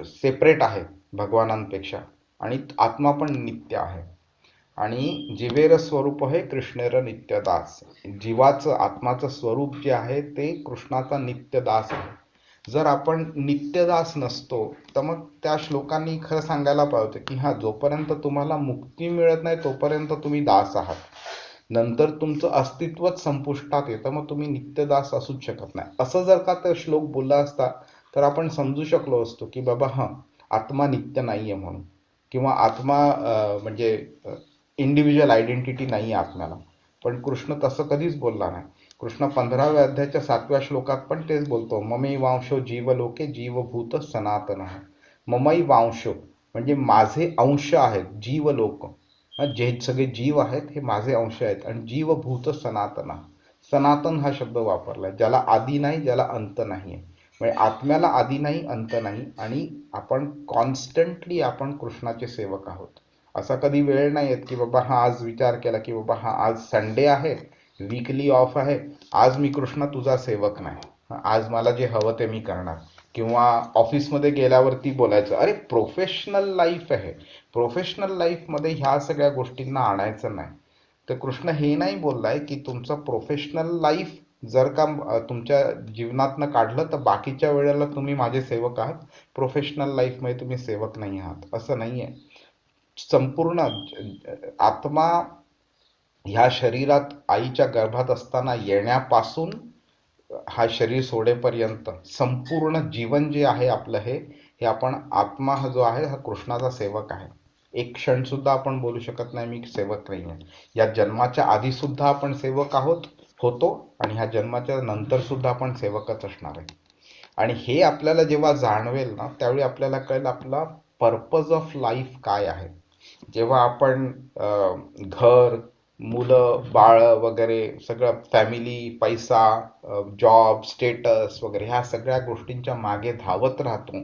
सेपरेट आहे भगवानांपेक्षा, आणि आत्मा पण नित्य आहे. आणि जीवेर स्वरूप आहे कृष्णेर नित्यदास. जीवाचं आत्माचं स्वरूप जे आहे ते कृष्णाचा नित्यदास आहे. जर आपण नित्यदास नसतो तर मग त्या श्लोकांनी खरं सांगायला पाहिजे की हा, जोपर्यंत तुम्हाला मुक्ती मिळत नाही तोपर्यंत तुम्ही दास आहात, नंतर तुमचं अस्तित्वच संपुष्टात येतं, मग तुम्ही नित्यदास असूच शकत नाही. असं जर का तो श्लोक बोलला असता तर आपण समजू शकलो असतो की बाबा हा, आत्मा नित्य नाहीये म्हणून, किंवा आत्मा म्हणजे इंडिव्हिज्युअल आयडेंटिटी नाही आत्म्याला. पण कृष्ण तसं कधीच बोलला नाही. कृष्ण 15व्या अध्यायाच्या 7व्या श्लोकात पण तेच बोलतो, ममै वांशो जीवलोके जीवभूत सनातन. ममै वांशो म्हणजे माझे अंश आहेत, जीवलोक, जे सगळे जीव आहेत हे माझे अंश आहेत. आणि जीवभूत सनातन, सनातन हा शब्द वापरलाय, ज्याला आदी नाही, ज्याला अंत नाही आहे. म्हणजे आत्म्याला आदी नाही, अंत नाही, आणि आपण कॉन्स्टंटली आपण कृष्णाचे सेवक आहोत. असा कधी वेळ नाही येत की बाबा हा, आज विचार केला की बाबा हा, आज संडे आहे, वीकली ऑफ आहे, आज मी कृष्ण तुझा सेवक नाही, आज मला जे हवं ते मी करणार. किंवा ऑफिसमध्ये गेल्यावरती बोलायचं, अरे प्रोफेशनल लाईफ आहे, प्रोफेशनल लाईफमध्ये ह्या सगळ्या गोष्टींना आणायचं नाही. तर कृष्ण हे नाही बोललाय की तुमचं प्रोफेशनल लाईफ जर का तुमच्या जीवनातनं काढलं तर बाकीच्या वेळेला तुम्ही माझे सेवक आहात, प्रोफेशनल लाईफमध्ये तुम्ही सेवक नाही आहात, असं नाहीये. संपूर्ण आत्मा ह्या शरीरात आईच्या गर्भात असताना येण्यापासून हा शरीर सोडेपर्यंत संपूर्ण जीवन जे आहे आपलं, हे आपण, आत्मा हा जो आहे हा कृष्णाचा सेवक आहे. एक क्षण सुद्धा आपण बोलू शकत नाही मी सेवक नाही आहे. या जन्माच्या आधी सुद्धा आपण सेवक होतो, आणि ह्या जन्माच्या नंतर सुद्धा आपण सेवकच असणार आहे. आणि हे आपल्याला जेव्हा जाणवेल ना, त्यावेळी आपल्याला कळेल आपला पर्पज ऑफ लाईफ काय आहे. जेव्हा आपण घर, मुलं बाळ वगैरे सगळं, फॅमिली, पैसा, जॉब, स्टेटस वगैरे ह्या सगळ्या गोष्टींच्या मागे धावत राहतो,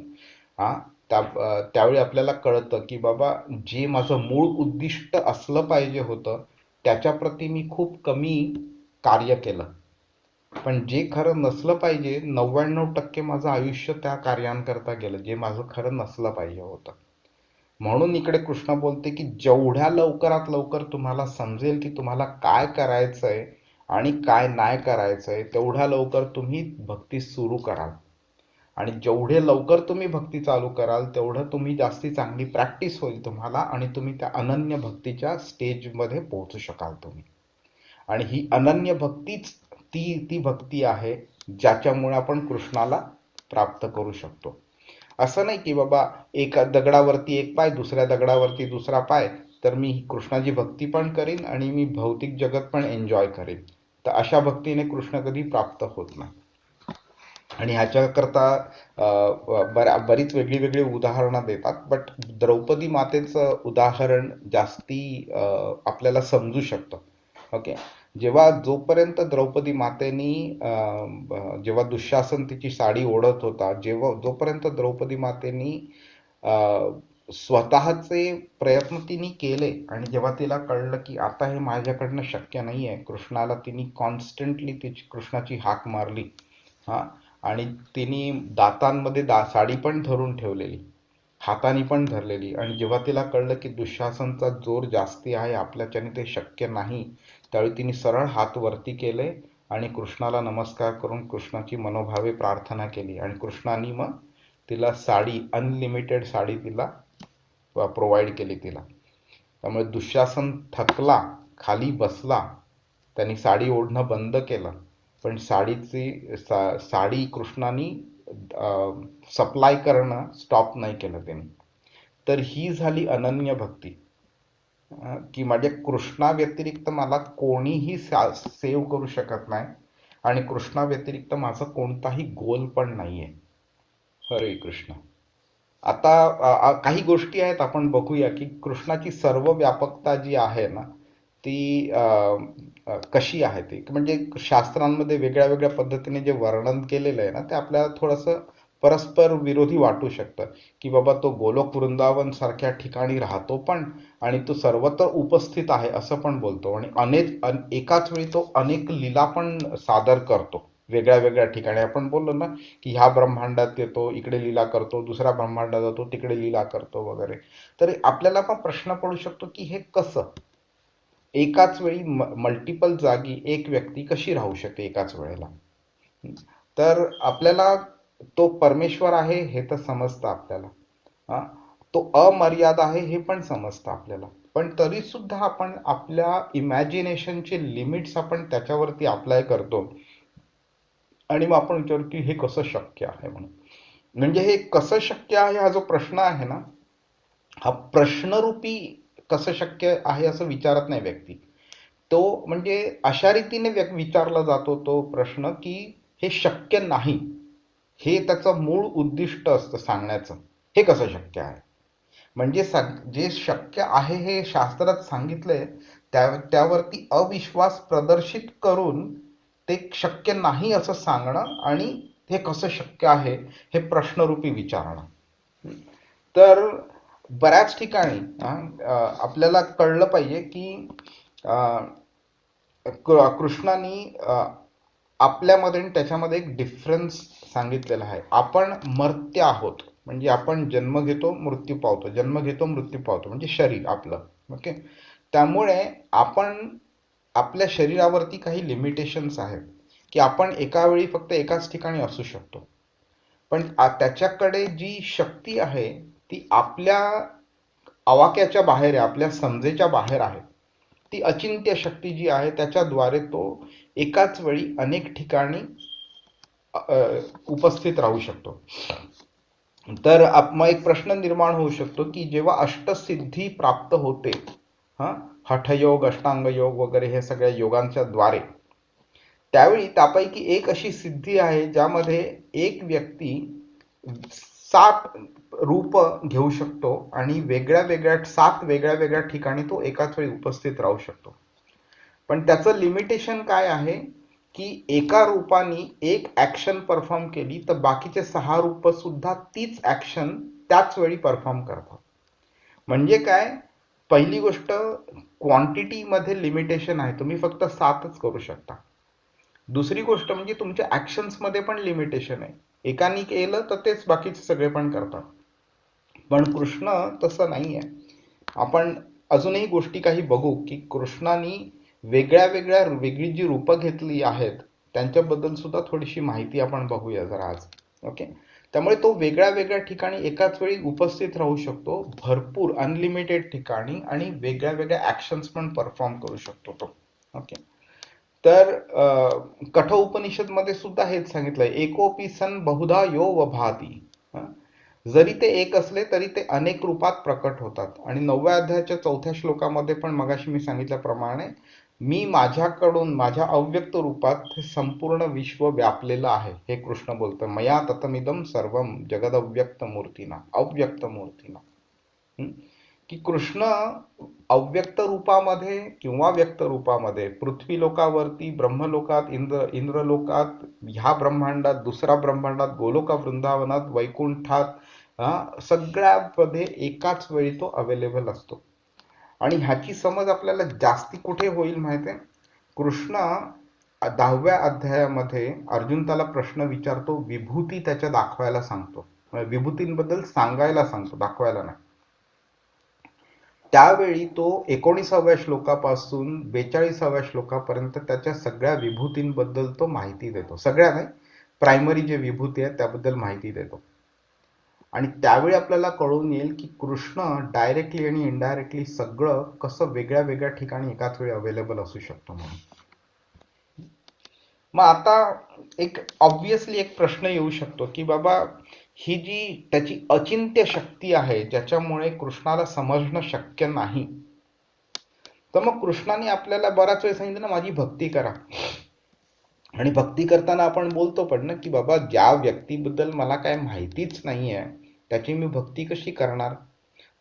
हा, त्यावेळी आपल्याला कळतं की बाबा जे माझं मूळ उद्दिष्ट असलं पाहिजे होतं त्याच्याप्रती मी खूप कमी कार्य केलं. पण जे खरं नसलं पाहिजे, 99% माझं आयुष्य त्या कार्यांकरता गेलं, जे माझं खरं नसलं पाहिजे होतं. म्हणून इकडे कृष्ण बोलते की जेवढ्या लवकरात लवकर तुम्हाला समजेल की तुम्हाला काय करायचंय आणि काय नाही करायचंय, तेवढ्या लवकर तुम्ही भक्ती सुरू कराल. आणि जेवढे लवकर तुम्ही भक्ती चालू कराल तेवढं तुम्ही जास्ती चांगली प्रॅक्टिस होईल तुम्हाला, आणि तुम्ही त्या अनन्य भक्तीच्या स्टेजमध्ये पोहोचू शकाल तुम्ही. आणि ही अनन्य भक्तीच ती भक्ती आहे ज्याच्यामुळे आपण कृष्णाला प्राप्त करू शकतो. असं नाही की बाबा एका दगडावरती एक पाय, दुसऱ्या दगडावरती दुसरा पाय, तर मी कृष्णाची भक्ती पण करीन आणि मी भौतिक जगत पण एन्जॉय करीन. तर अशा भक्तीने कृष्ण कधी प्राप्त होत नाही. आणि ह्याच्याकरता बरीच वेगळी वेगळी उदाहरणं देतात, बट द्रौपदी मातेचं उदाहरण जास्ती आपल्याला समजू शकतं. ओके, जोपर्यंत द्रौपदी मातेनी जेव्हा दुःशासन तिची साडी ओढत होता, जोपर्यंत द्रौपदी मातेनी स्वतःचे प्रयत्न तिने केले, आणि जेव्हा तिला कळलं की आता हे माझ्याकडनं शक्य नाहीये, कृष्णाला तिने कॉन्स्टंटली कृष्णाची हाक मारली, हा, आणि तिने दातांमध्ये साडी पण धरून ठेवलेली, हाताने पण धरलेली, आणि जेव्हा तिला कळलं की दुःशासनचा जोर जास्ती आहे, आपल्याच्याने ते शक्य नाही, त्यावेळी तिने सरळ हात वरती केले आणि कृष्णाला नमस्कार करून कृष्णाची मनोभावे प्रार्थना केली, आणि कृष्णाने मग तिला साडी, अनलिमिटेड साडी तिला प्रोव्हाइड केली तिला. त्यामुळे दुःशासन थकला, खाली बसला, त्यांनी साडी ओढणं बंद केलं, पण साडी कृष्णाने सप्लाय करणं स्टॉप नाही केलं त्यांनी. तर ही झाली अनन्य भक्ती, की माझ्या कृष्णा व्यतिरिक्त मला कोणीही सेव्ह करू शकत नाही, आणि कृष्णा व्यतिरिक्त माझा कोणताही गोल पण नाहीये. हरे कृष्ण. आता काही गोष्टी आहेत आपण बघूया की कृष्णाची सर्व व्यापकता जी आहे ना, ती कशी आहे ती, म्हणजे शास्त्रांमध्ये वेगळ्या वेगळ्या पद्धतीने जे वर्णन केलेलं आहे ना, ते आपल्याला थोडंसं परस्पर विरोधी वाटू शकतं, की बाबा तो गोलोक वृंदावन सारख्या ठिकाणी राहतो पण, आणि तो सर्वत्र उपस्थित आहे असं पण बोलतो, आणि एकाच वेळी तो अनेक लीला पण सादर करतो वेगळ्या वेगळ्या ठिकाणी. आपण बोललो ना की ह्या ब्रह्मांडात येतो इकडे लीला करतो, दुसऱ्या ब्रह्मांडात जातो तिकडे लीला करतो वगैरे. तर आपल्याला पण प्रश्न पडू शकतो की हे कसं एकाच वेळी मल्टिपल जागी एक व्यक्ती कशी राहू शकते एकाच वेळेला. तर आपल्याला तो परमेश्वर आहे हे तर समजतं आपल्याला, हा, तो अमर्याद आहे हे पण समजतं आपल्याला, पण तरी सुद्धा आपण आपल्या इमॅजिनेशनचे लिमिट्स आपण त्याच्यावरती अप्लाय करतो, आणि मग आपण विचारू की हे कसं शक्य आहे म्हणून. म्हणजे हे कसं शक्य आहे हा जो प्रश्न आहे ना, हा प्रश्नरूपी कसं शक्य आहे असं विचारत नाही व्यक्ती. तो म्हणजे अशा रीतीने विचारला जातो तो प्रश्न की हे शक्य नाही, हे त्याचं मूळ उद्दिष्ट असतं सांगण्याचं. हे कसं शक्य आहे म्हणजे जे शक्य आहे हे शास्त्रात सांगितलंय त्यावरती अविश्वास प्रदर्शित करून ते शक्य नाही असं सांगणं, आणि हे कसं शक्य आहे हे प्रश्नरूपी विचारणं. तर बऱ्याच ठिकाणी आपल्याला कळलं पाहिजे की कृष्णाने आपल्यामध्ये आणि त्याच्यामध्ये एक डिफरन्स सांगितलेला आहे. आपण मर्त्य आहोत, म्हणजे आपण जन्म घेतो मृत्यू पावतो, जन्म घेतो मृत्यू पावतो, म्हणजे शरीर आपलं. ओके, त्यामुळे आपण आपल्या शरीरावरती काही लिमिटेशन्स आहेत की आपण एका वेळी फक्त एकाच ठिकाणी असू शकतो, पण त्याच्याकडे जी शक्ती आहे ती आपल्या आवाक्याच्या बाहेर आहे, आपल्या समजेच्या बाहेर आहे. ती अचिंत्य शक्ती जी आहे त्याच्याद्वारे तो एकाच वेळी अनेक ठिकाणी उपस्थित राहू शकतो. तर मग एक प्रश्न निर्माण होऊ शकतो की जेव्हा अष्टसिद्धी प्राप्त होते, हठयोग अष्टांग योग वगैरे हे सगळ्या योगांच्या द्वारे, त्यावेळी त्यापैकी एक अशी सिद्धी आहे ज्यामध्ये एक व्यक्ती 7 रूप घेऊ शकतो आणि वेगळ्या वेगळ्या 7 वेगळ्या वेगळ्या ठिकाणी तो एकाच वेळी उपस्थित राहू शकतो. पण त्याचं लिमिटेशन काय आहे की एका रूपाने एक ऍक्शन परफॉर्म केली तर बाकीचे 6 रूप सुद्धा तीच ऍक्शन त्याच वेळी परफॉर्म करतात. म्हणजे काय, पहिली गोष्ट क्वांटिटी मध्ये लिमिटेशन आहे, तुम्ही फक्त 7च करू शकता. दुसरी गोष्ट म्हणजे तुमच्या ऍक्शन्स मध्ये पण लिमिटेशन आहे, एकाने केलं तर तेच बाकीचे सगळे पण करतात. पण कृष्ण तसं नाही आहे. आपण अजूनही गोष्टी काही बघू की कृष्णाने वेगळी जी रूपं घेतली आहेत त्यांच्याबद्दल सुद्धा थोडीशी माहिती आपण बघूया जरा आज. ओके, त्यामुळे तो वेगळ्या वेगळ्या ठिकाणी एकाच वेळी उपस्थित राहू शकतो, भरपूर अनलिमिटेड ठिकाणी, आणि वेगळ्या वेगळ्या ऍक्शन्स पण परफॉर्म करू शकतो तो. ओके, तर कठोपनिषद मध्ये सुद्धा हेच सांगितलंय, एकोपी सन बहुधा यो वभाती. जरी ते एक असले तरी ते अनेक रूपात प्रकट होतात. आणि 9व्या अध्यायाच्या 4थ्या श्लोकामध्ये पण मगाशी मी सांगितल्याप्रमाणे मी माझ्याकडून माझ्या अव्यक्त रूपात हे संपूर्ण विश्व व्यापलेलं आहे हे कृष्ण बोलतोय. मया ततमिदम सर्वम जगद अव्यक्त मूर्तीना, अव्यक्त मूर्तीना. की कृष्ण अव्यक्त रूपामध्ये किंवा व्यक्त रूपामध्ये पृथ्वी लोकावरती, ब्रह्मलोकात, इंद्रलोकात, ह्या ब्रह्मांडात, दुसऱ्या ब्रह्मांडात, गोलोका वृंदावनात, वैकुंठात, सगळ्यामध्ये एकाच वेळी तो अवेलेबल असतो. आणि ह्याची समज आपल्याला जास्ती कुठे होईल माहितीये, कृष्ण 10व्या अध्यायामध्ये अर्जुन त्याला प्रश्न विचारतो, विभूती त्याच्या दाखवायला सांगतो, विभूतींबद्दल सांगायला सांगतो, दाखवायला नाही. त्यावेळी तो 19व्या श्लोकापासून 42व्या श्लोकापर्यंत त्याच्या सगळ्या विभूतींबद्दल तो माहिती देतो. सगळ्या नाही, प्रायमरी जे विभूती आहेत त्याबद्दल माहिती देतो. आणि त्यावेळी आपल्याला कळून येईल की कृष्ण डायरेक्टली आणि इनडायरेक्टली सगळं कसं वेगळ्या वेगळ्या ठिकाणी एकाच वेळी अवेलेबल असू शकतो म्हणून. मग आता एक ऑब्विसली एक प्रश्न येऊ शकतो की बाबा ही जी त्याची अचिंत्य शक्ती आहे ज्याच्यामुळे कृष्णाला समजणं शक्य नाही, तर मग कृष्णाने आपल्याला बराच वेळ सांगितलं ना माझी भक्ती करा. आणि भक्ती करताना आपण बोलतो पण ना की बाबा ज्या व्यक्तीबद्दल मला काय माहितीच नाहीये त्याची मी भक्ती कशी करणार.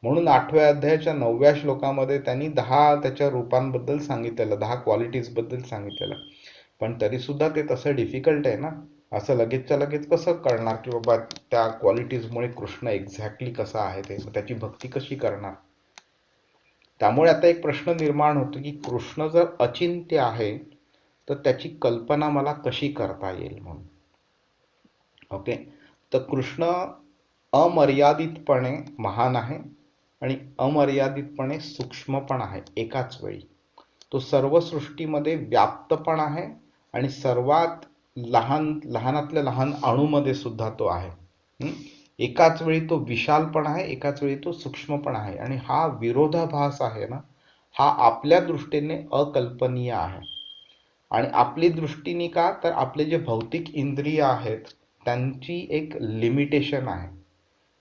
म्हणून 8व्या अध्यायाच्या 9व्या श्लोकामध्ये त्यांनी 10 त्याच्या रूपांबद्दल सांगितलेलं, 10 क्वालिटीज बद्दल सांगितलेलं. पण तरी सुद्धा ते तसं डिफिकल्ट आहे ना. असं लगेचच्या लगेच कसं कळणार की बाबा त्या क्वालिटीजमुळे कृष्ण एक्झॅक्टली कसा आहे ते, त्याची भक्ती कशी करणार. त्यामुळे आता एक प्रश्न निर्माण होतो की कृष्ण जर अचिंत्य आहे तर त्याची कल्पना मला कशी करता येईल म्हणून. ओके, तर कृष्ण अमर्यादितपणे महान आहे आणि अमर्यादितपणे सूक्ष्म पण आहे एकाच वेळी. तो सर्व सृष्टीमध्ये व्याप्त पण आहे आणि सर्वात लहानातल्या लहान अणूमध्ये सुद्धा तो आहे. एकाच वेळी तो विशाल पण आहे, एकाच वेळी तो सूक्ष्म पण आहे. आणि हा विरोधाभास आहे ना, हा आपल्या दृष्टीने अकल्पनीय आहे. आणि आपली दृष्टीने का, तर आपले जे भौतिक इंद्रिय आहेत त्यांची एक लिमिटेशन आहे.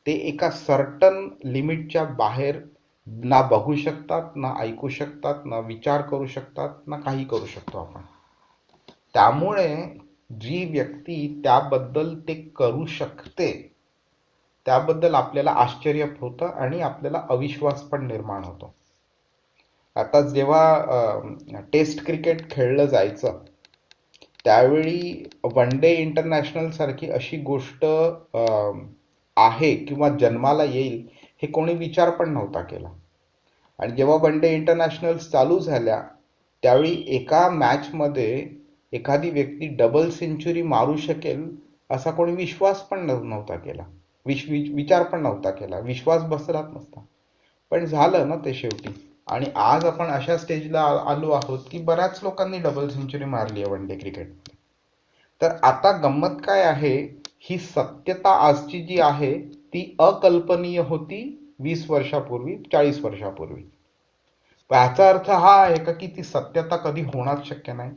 ते एका सर्टन लिमिटच्या बाहेर ना बघू शकतात, ना ऐकू शकतात, ना विचार करू शकतात, ना काही करू शकतो आपण. त्यामुळे जी व्यक्ती त्याबद्दल ते करू शकते त्याबद्दल आपल्याला आश्चर्य होतं आणि आपल्याला अविश्वास पण निर्माण होतो. आता जेव्हा टेस्ट क्रिकेट खेळलं जायचं त्यावेळी वन डे इंटरनॅशनल सारखी अशी गोष्ट आहे किंवा जन्माला येईल हे कोणी विचार पण नव्हता केला. आणि जेव्हा वन डे इंटरनॅशनल चालू झाल्या त्यावेळी एका मॅच मध्ये एखादी व्यक्ती डबल सेंचुरी मारू शकेल असा कोणी विश्वास पण नव्हता केला, विचार पण नव्हता केला, विश्वास बसलाच नसता. पण झालं ना ते शेवटी. आणि आज आपण अशा स्टेजला आलो आहोत की बऱ्याच लोकांनी डबल सेंचुरी मारली आहे वन डे क्रिकेट. तर आता गंमत काय आहे, ही सत्यता आजची जी आहे ती अकल्पनीय होती 20 वर्षापूर्वी, 40 वर्षापूर्वी. याचा अर्थ हा आहे का की ती सत्यता कधी होणार शक्य नाही.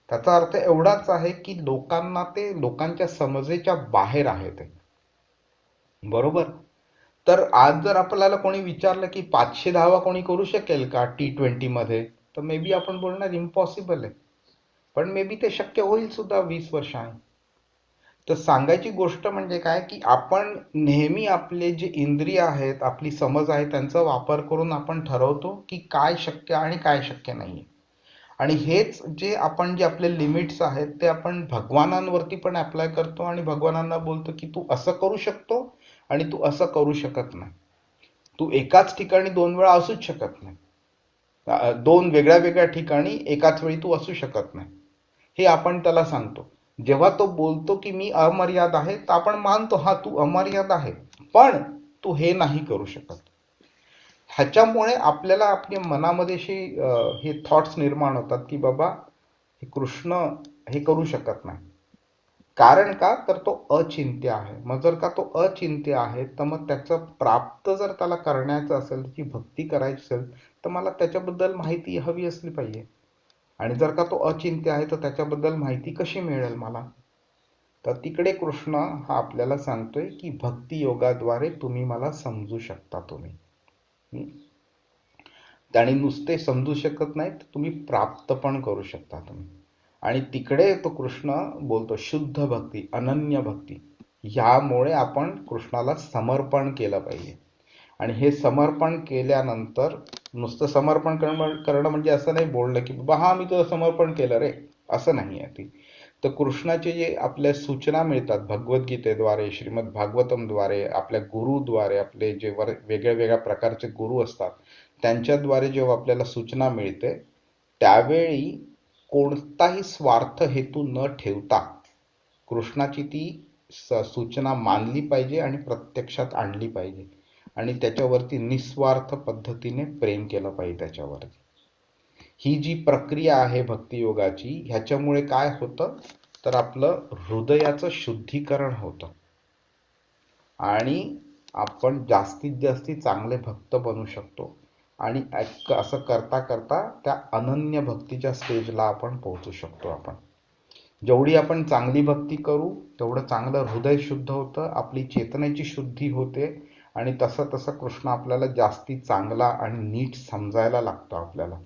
त्याचा अर्थ एवढाच आहे की लोकांना ते लोकांच्या समजेच्या बाहेर आहे ते. बरोबर. तर आज जर आपल्याला कोणी विचारलं की 500 धावा कोणी करू शकेल का T20 मध्ये, तर मे बी आपण बोलणार इम्पॉसिबल आहे. पण मे बी ते शक्य होईल सुद्धा 20 वर्षांनी. तर सांगायची गोष्ट म्हणजे काय की आपण नेहमी आपले जे इंद्रिय आहेत, आपली समज आहे, त्यांचा वापर करून आपण ठरवतो की काय शक्य आणि काय शक्य नाहीये. आणि हेच जे आपले लिमिट्स आहेत ते आपण भगवानांवरती पण अप्लाय करतो आणि भगवानांना बोलतो की तू असं करू शकतो आणि तू असं करू शकत नाही. तू एकाच ठिकाणी 2 वेळा असूच शकत नाही. 2 वेगळ्या वेगळ्या ठिकाणी एकाच वेळी तू असू शकत नाही, हे आपण त्याला सांगतो. जेव्हा तो बोलतो की मी अमर्याद आहे तर आपण मानतो हा तू अमर्याद आहे, पण तू हे नाही करू शकत. ह्याच्यामुळे आपल्याला आपल्या मनामध्ये हे थॉट्स निर्माण होतात की बाबा हे कृष्ण हे करू शकत नाही. कारण का, तर तो अचिंत्य आहे. मग जर का तो अचिंत्य आहे तर मग त्याचं प्राप्त जर त्याला करायचं असेल, त्याची भक्ती करायची असेल तर मला त्याच्याबद्दल माहिती हवी असली पाहिजे. आणि जर का तो अचिंत्य आहे तर त्याच्याबद्दल माहिती कशी मिळेल मला. तर तिकडे कृष्ण हा आपल्याला सांगतोय की भक्ती योगाद्वारे तुम्ही मला समजू शकता. तुम्ही आणि नुसते समजू शकत नाही, तुम्ही प्राप्त पण करू शकता तुम्ही. आणि तिकडे तो कृष्ण बोलतो शुद्ध भक्ती, अनन्य भक्ती. ह्यामुळे आपण कृष्णाला समर्पण केलं पाहिजे. आणि हे समर्पण केल्यानंतर नुसतं समर्पण करणं म्हणजे असं नाही बोललं की बाबा हा मी तुझं समर्पण केलं रे, असं नाही आहे ती. तर कृष्णाचे जे आपल्या सूचना मिळतात भगवद्गीतेद्वारे, श्रीमद भागवतमद्वारे, आपल्या गुरुद्वारे, आपले जे वेगळ्या वेगळ्या प्रकारचे गुरु असतात त्यांच्याद्वारे जेव्हा आपल्याला सूचना मिळते त्यावेळी कोणताही स्वार्थ हेतू न ठेवता कृष्णाची ती सूचना मानली पाहिजे आणि प्रत्यक्षात आणली पाहिजे. आणि त्याच्यावरती निस्वार्थ पद्धतीने प्रेम केलं पाहिजे त्याच्यावरती. ही जी प्रक्रिया आहे भक्तियोगाची, ह्याच्यामुळे काय होतं तर आपलं हृदयाचं शुद्धीकरण होतं आणि आपण जास्तीत जास्त चांगले भक्त बनू शकतो. आणि असं करता करता त्या अनन्य भक्तीच्या स्टेजला आपण पोहोचू शकतो. आपण जेवढी आपण चांगली भक्ती करू तेवढं चांगलं हृदय शुद्ध होतं, आपली चेतनेची शुद्धी होते आणि तसं तसं कृष्ण आपल्याला जास्ती चांगला आणि नीट समजायला लागतो आपल्याला.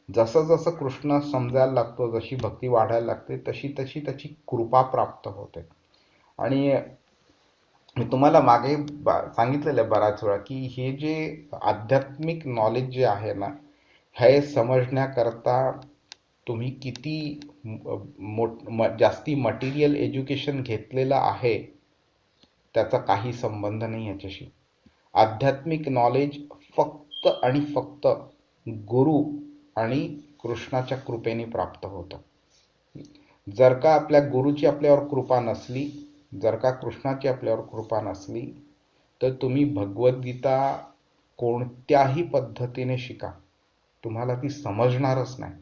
जसं जसं कृष्ण समजायला लागतो, जशी भक्ती वाढायला लागते तशी तशी त्याची कृपा प्राप्त होते. आणि मी तुम्हाला मागे सांगितलेलं आहे बराच वेळा की हे जे आध्यात्मिक नॉलेज जे आहे ना, हे समजण्याकरता तुम्ही किती जास्ती मटेरियल एज्युकेशन कृष्णाचं आहे त्याचा काही संबंध नाही याच्याशी. आध्यात्मिक नॉलेज फक्त आणि फक्त गुरु आणि कृष्णाच्या कृपेने प्राप्त होतं. जर का आपल्या गुरुची आपल्यावर कृपा नसली, जर का कृष्णाची आपल्यावर कृपा नसली, तर तुम्ही भगवद्गीता कोणत्याही पद्धतीने शिका, तुम्हाला ती समजणारच नाही.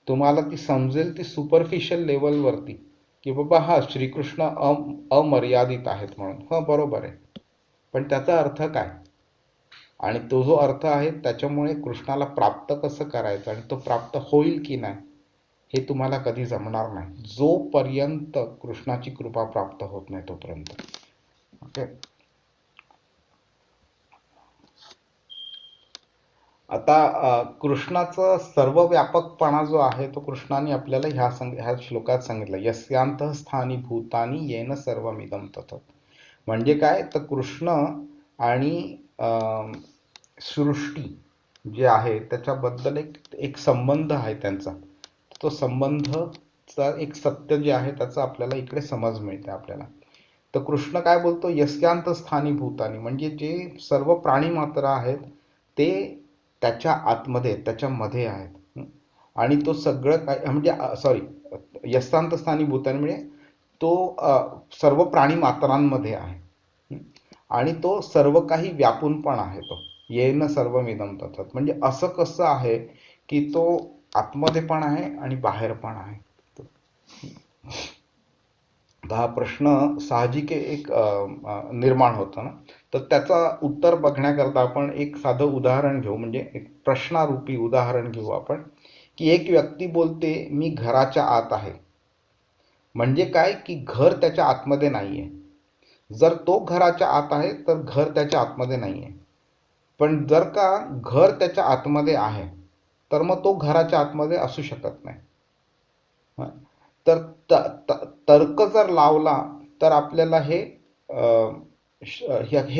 तुम्हाला ती समजेल ती सुपरफिशियल लेवलवरती, की बाबा हा श्रीकृष्ण अमर्यादित आहेत म्हणून. हा बरोबर आहे, पण त्याचा अर्थ काय, आणि तो जो अर्थ आहे त्याच्यामुळे कृष्णाला प्राप्त कसं करायचं आणि तो प्राप्त होईल की नाही हे तुम्हाला कधी जमणार नाही, जोपर्यंत कृष्णाची कृपा प्राप्त होत नाही तोपर्यंत. ओके. आता कृष्णाचा सर्व व्यापकपणा जो आहे तो कृष्णाने आपल्याला ह्या श्लोकात सांगितलं. यस्यांतः स्थानी भूतानी येन सर्वमिदं तत्. म्हणजे काय, तर कृष्ण आणि सृष्टी जे आहे त्याच्याबद्दल एक संबंध आहे त्यांचा. तो संबंधचा एक सत्य जे आहे त्याचा आपल्याला इकडे समज मिळते आपल्याला. तर कृष्ण काय बोलतो, यस्यांत स्थानी भूतानी, म्हणजे जे सर्व प्राणी मात्र आहेत ते त्याच्या आतमध्ये त्याच्यामध्ये आहेत. आणि तो सगळं काय म्हणजे सॉरी, यस्यांत स्थानी भूतानी म्हणजे तो सर्व प्राणी मात्रांमध्ये आहे आणि तो सर्व काही व्यापून पण आहे. तो येन सर्वमिदं तत्, म्हणजे असं कसं आहे की तो आतमध्ये पण आहे आणि बाहेर पण आहे. हा प्रश्न साहजिक एक निर्माण होतो ना. तर त्याचा उत्तर बघण्याकरता आपण एक साधं उदाहरण घेऊ, म्हणजे एक प्रश्नारूपी उदाहरण घेऊ आपण, की एक व्यक्ती बोलते मी घराच्या आत आहे. म्हणजे काय, की घर त्याच्या आतमध्ये नाहीये. जर तो घराच्या आत आहे तर घर त्याच्या आतमध्ये नाहीये. पण जर का घर त्याच्या आतमध्ये आहे तर मग तो घराच्या आतमध्ये असू शकत नाही. तर तर्क जर लावला तर आपल्याला हे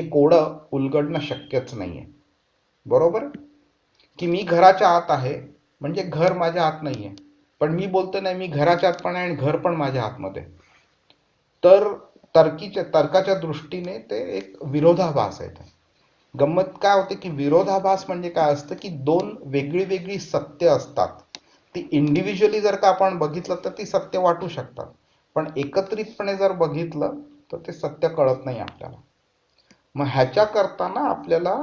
कोडं उलगडणं शक्यच नाहीये. बरोबर, की मी घराच्या आत आहे म्हणजे घर माझ्या आत नाहीये, पण मी बोलतो नाही मी घराच्या आत पण आहे आणि घर पण माझ्या आतमध्ये. तर तर्काच्या दृष्टीने ते एक विरोधाभास आहे. गंमत काय होते की विरोधाभास म्हणजे काय असतं, की दोन वेगळी वेगळी सत्य असतात. ती इंडिव्हिज्युअली जर का आपण बघितलं तर ती सत्य वाटू शकतात, पण एकत्रितपणे जर बघितलं तर ते सत्य कळत नाही आपल्याला. मग ह्याच्या करताना आपल्याला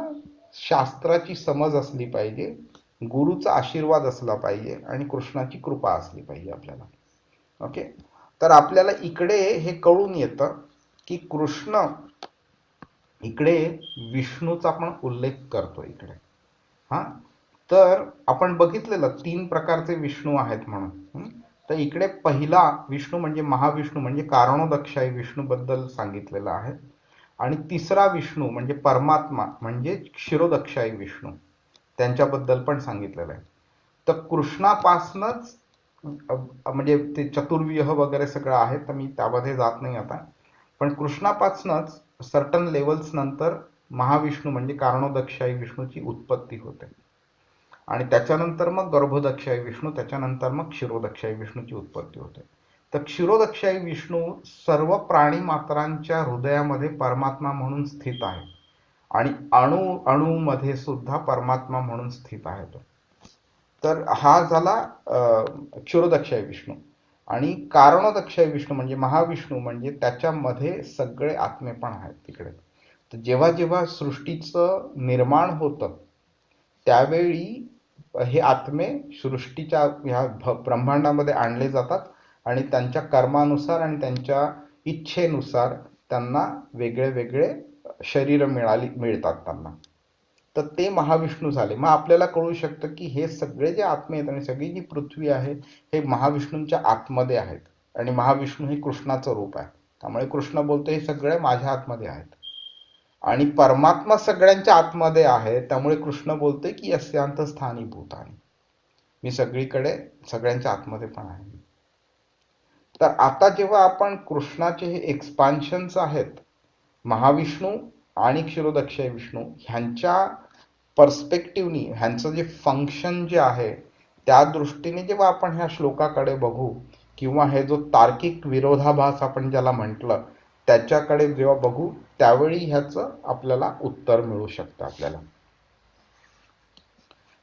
शास्त्राची समज असली पाहिजे, गुरुचा आशीर्वाद असला पाहिजे आणि कृष्णाची कृपा असली पाहिजे आपल्याला. ओके. तर आपल्याला इकडे हे कळून येतं की कृष्ण इकडे विष्णूचा पण उल्लेख करतो इकडे. हा, तर आपण बघितलेलं 3 प्रकारचे विष्णू आहेत म्हणून. तर इकडे पहिला विष्णू म्हणजे महाविष्णू म्हणजे कारणोदक्षाई विष्णू बद्दल सांगितलेलं आहे, आणि तिसरा विष्णू म्हणजे परमात्मा म्हणजे क्षीरोदक्षाई विष्णू त्यांच्याबद्दल पण सांगितलेलं आहे. तर कृष्णापासनच म्हणजे ते चतुर्व्यूह वगैरे सगळं आहे, तर मी त्यामध्ये जात नाही आता. पण कृष्णापासूनच सर्टन लेवल्स नंतर महाविष्णू म्हणजे कारणोदक्षाई विष्णूची उत्पत्ती होते, आणि त्याच्यानंतर मग गर्भोदक्षाई विष्णू, त्याच्यानंतर मग क्षीरोदक्षाई विष्णूची उत्पत्ती होते. तर क्षीरोदक्षाई विष्णू सर्व प्राणी मात्रांच्या हृदयामध्ये परमात्मा म्हणून स्थित आहे आणि अणूमध्ये सुद्धा परमात्मा म्हणून स्थित आहे तो. तर हा झाला क्षीरोदक्षाई विष्णू. आणि कारणोदक्षाई विष्णू म्हणजे महाविष्णू म्हणजे त्याच्यामध्ये सगळे आत्मे पण आहेत तिकडे. तर जेव्हा जेव्हा सृष्टीचं निर्माण होतं त्यावेळी हे आत्मे सृष्टीच्या ह्या ब्रह्मांडामध्ये आणले जातात आणि त्यांच्या कर्मानुसार आणि त्यांच्या इच्छेनुसार त्यांना वेगळे वेगळे शरीर मिळतात त्यांना. तर ते महाविष्णू झाले. मग आपल्याला कळू शकतं की हे सगळे जे आत्मे आहेत आणि सगळी जी पृथ्वी आहे हे महाविष्णूंच्या आतमध्ये आहेत, आणि महाविष्णू हे कृष्णाचं रूप आहे. त्यामुळे कृष्ण बोलतो हे सगळे माझ्या आतमध्ये आहेत, आणि परमात्मा सगळ्यांच्या आतमध्ये आहे. त्यामुळे कृष्ण बोलतोय की यस्यांत स्थानी भूतानी, मी सगळीकडे सगळ्यांच्या आतमध्ये पण आहे. तर आता जेव्हा आपण कृष्णाचे हे एक्सपान्शन्स आहेत महाविष्णू आणि क्षीरोदक्षय विष्णू ह्यांच्या पर्स्पेक्टिव्हनी ह्यांचं जे फंक्शन जे आहे त्या दृष्टीने जेव्हा आपण ह्या श्लोकाकडे बघू किंवा हे जो तार्किक विरोधाभास आपण ज्याला म्हटलं त्याच्याकडे जेव्हा बघू त्यावेळी ह्याचं आपल्याला उत्तर मिळू शकतं आपल्याला.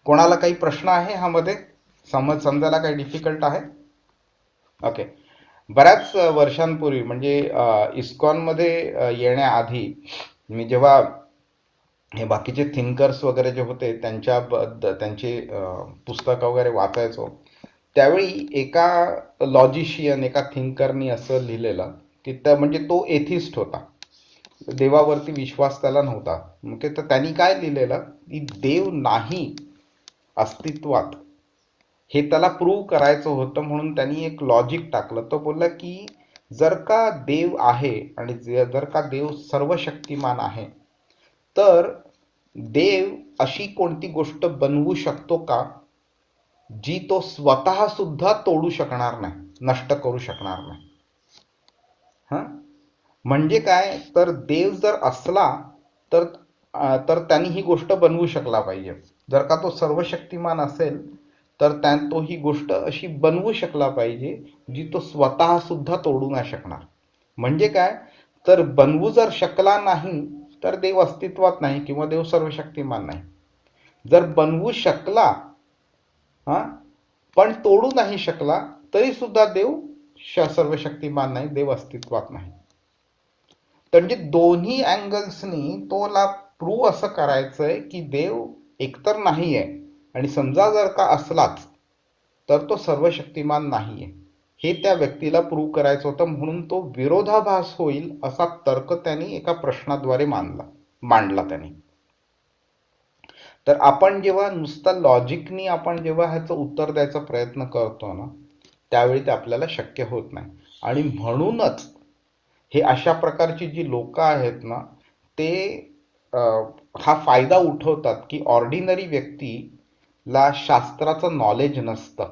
कोणाला काही प्रश्न आहे ह्यामध्ये? समजायला काही डिफिकल्ट आहे? ओके. बऱ्याच वर्षांपूर्वी म्हणजे इस्कॉनमध्ये येण्याआधी मी जेव्हा हे बाकीचे थिंकर्स वगैरे जे होते त्यांचे पुस्तकं वगैरे वाचायचो त्यावेळी एका लॉजिशियन एका थिंकरनी असं लिहिलेलं की म्हणजे तो एथिस्ट होता, देवावरती विश्वास त्याला नव्हता. मग तर त्यांनी काय लिहिलेलं की देव नाही अस्तित्वात हे त्याला प्रूव्ह करायचं होतं म्हणून त्यांनी एक लॉजिक टाकलं. तो बोलला की जर का देव आहे आणि जर का देव सर्वशक्तिमान आहे तर देव अशी कोणती गोष्ट बनवू शकतो का जी तो स्वतः सुद्धा तोडू शकणार नाही, नष्ट करू शकणार नाही. म्हणजे काय तर देव जर असला तर त्यांनी ही गोष्ट बनवू शकला पाहिजे. जर का तो सर्वशक्तिमान असेल तर तो ही गोष्ट अशी बनवू शकला पाहिजे जी तो स्वतः सुद्धा तोडू नाही शकणार. म्हणजे काय तर बनवू जर शकला नाही तर देव अस्तित्वात नाही किंवा देव सर्वशक्तिमान नाही. जर बनवू शकला पण तोडू नाही शकला तरी सुद्धा देव सर्वशक्तिमान नाही, देव अस्तित्वात नाही. म्हणजे दोन्ही अँगल्सनी तोला प्रूव्ह असं करायचंय की देव एकतर नाहीये आणि समजा जर का असलाच तर तो सर्वशक्तिमान नाहीये हे त्या व्यक्तीला प्रूव्ह करायचं होतं. म्हणून तो विरोधाभास होईल असा तर्क त्यांनी एका प्रश्नाद्वारे मांडला त्यांनी. तर आपण जेव्हा नुसतं लॉजिकनी आपण जेव्हा ह्याचं उत्तर द्यायचा प्रयत्न करतो ना त्यावेळी ते आपल्याला शक्य होत नाही. आणि म्हणूनच हे अशा प्रकारची जी लोक आहेत ना ते हा फायदा उठवतात की ऑर्डिनरी व्यक्तीला शास्त्राचं नॉलेज नसतं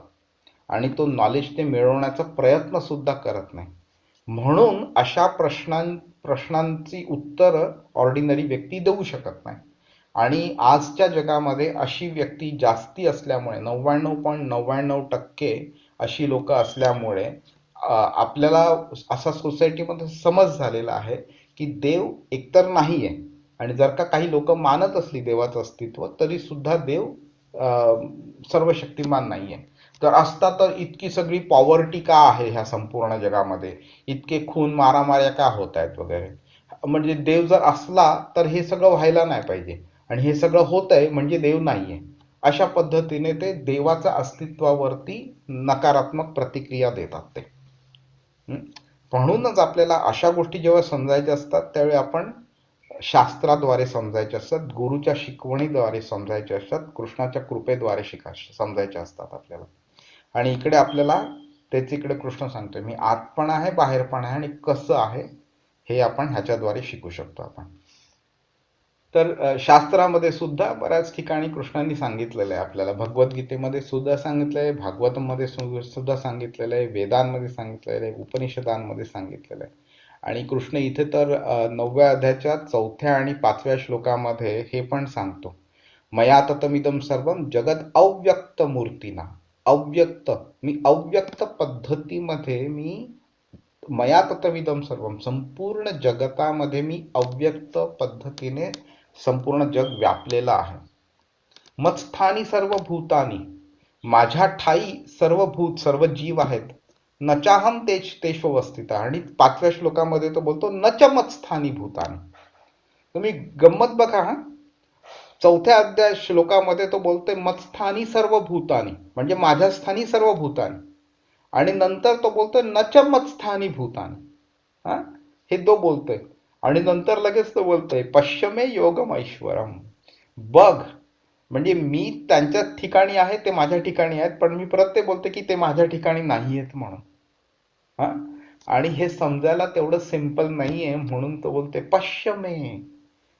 आणि तो नॉलेज ते मिळवण्याचा प्रयत्न सुद्धा करत नाही. म्हणून अशा प्रश्नांची उत्तरं ऑर्डिनरी व्यक्ती देऊ शकत नाही. आणि आजच्या जगामध्ये अशी व्यक्ती जास्ती असल्यामुळे 99.99% अशी लोक असल्यामुळे आपल्याला असा सोसायटीमध्ये समज झालेला आहे की देव एकतर नाहीये आणि जर का काही लोक मानत असली देवाचं अस्तित्व तरी सुद्धा देव सर्वशक्तिमान नाहीये. तर असता तर इतकी सगळी पॉवर्टी का आहे ह्या संपूर्ण जगामध्ये, इतके खून मारामाऱ्या का होत आहेत वगैरे. म्हणजे देव जर असला तर हे सगळं व्हायला नाही पाहिजे आणि हे सगळं होतंय म्हणजे देव नाहीये. अशा पद्धतीने ते देवाच्या अस्तित्वावरती नकारात्मक प्रतिक्रिया देतात ते. म्हणूनच आपल्याला अशा गोष्टी जेव्हा समजायच्या असतात त्यावेळी आपण शास्त्राद्वारे समजायचे असतात, गुरुच्या शिकवणीद्वारे समजायचे असतात, कृष्णाच्या कृपेद्वारे समजायचे असतात आपल्याला. आणि इकडे आपल्याला तेच इकडे कृष्ण सांगतोय मी आत पण आहे बाहेर पण आहे आणि कसं आहे हे आपण ह्याच्याद्वारे शिकू शकतो आपण. तर शास्त्रामध्ये सुद्धा बऱ्याच ठिकाणी कृष्णांनी सांगितलेलं आहे आपल्याला. भगवद्गीतेमध्ये सुद्धा सांगितलंय, भागवतमध्ये सुद्धा सांगितलेलं आहे, वेदांमध्ये सांगितलेलं आहे, उपनिषदांमध्ये सांगितलेलं आहे. आणि कृष्ण इथे तर 9व्या अध्यायाच्या 4थ्या आणि 5व्या श्लोकामध्ये हे पण सांगतो, मया ततमिदं सर्वं जगद अव्यक्त मूर्तीना. अव्यक्त, मी अव्यक्त पद्धतीमध्ये मी मया ततमिदं सर्वं संपूर्ण जगतामध्ये मी अव्यक्त पद्धतीने संपूर्ण जग व्यापलेलं आहे. मत्स्थानी सर्व भूतानी, माझ्या ठाई सर्व भूत सर्व जीव आहेत. नचाहम तेष्वस्थित. आणि 5व्या श्लोकामध्ये तो बोलतो नच मत्स्थानी भूतानी. तुम्ही गंमत बघा हा, 4थ्या अध्याय श्लोकामध्ये तो बोलतोय मत्स्थानी सर्व भूतानी म्हणजे माझ्या स्थानी सर्व भूतानी आणि नंतर तो बोलतोय नच मत्स्थानी भूतानी. हे तो बोलतोय आणि नंतर लगेच तो बोलतोय पश्चिमे योगम ऐश्वरम. बघ म्हणजे मी त्यांच्या ठिकाणी आहे ते माझ्या ठिकाणी आहेत पण मी परत ते बोलते की ते माझ्या ठिकाणी नाही आहेत म्हणून. आणि हे समजायला तेवढं सिंपल नाहीये म्हणून तो बोलते पश्चिमे,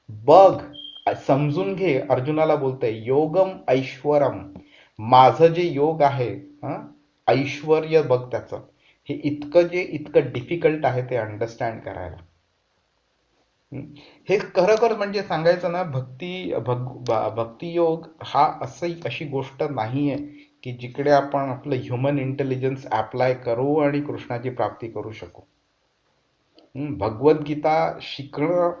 बघ समजून घे. अर्जुनाला बोलतोय योगम ऐश्वरम, माझं जे योग आहे ऐश्वर्य बघ त्याचं. हे इतकं डिफिकल्ट आहे ते अंडरस्टँड करायला. हे खरोखर म्हणजे सांगायचं ना, भक्तियोग हा अशी गोष्ट नाहीये की जिकडे आपण आपलं ह्युमन इंटेलिजन्स अप्लाय करू आणि कृष्णाची प्राप्ती करू शकू. भगवद्गीता शिकणं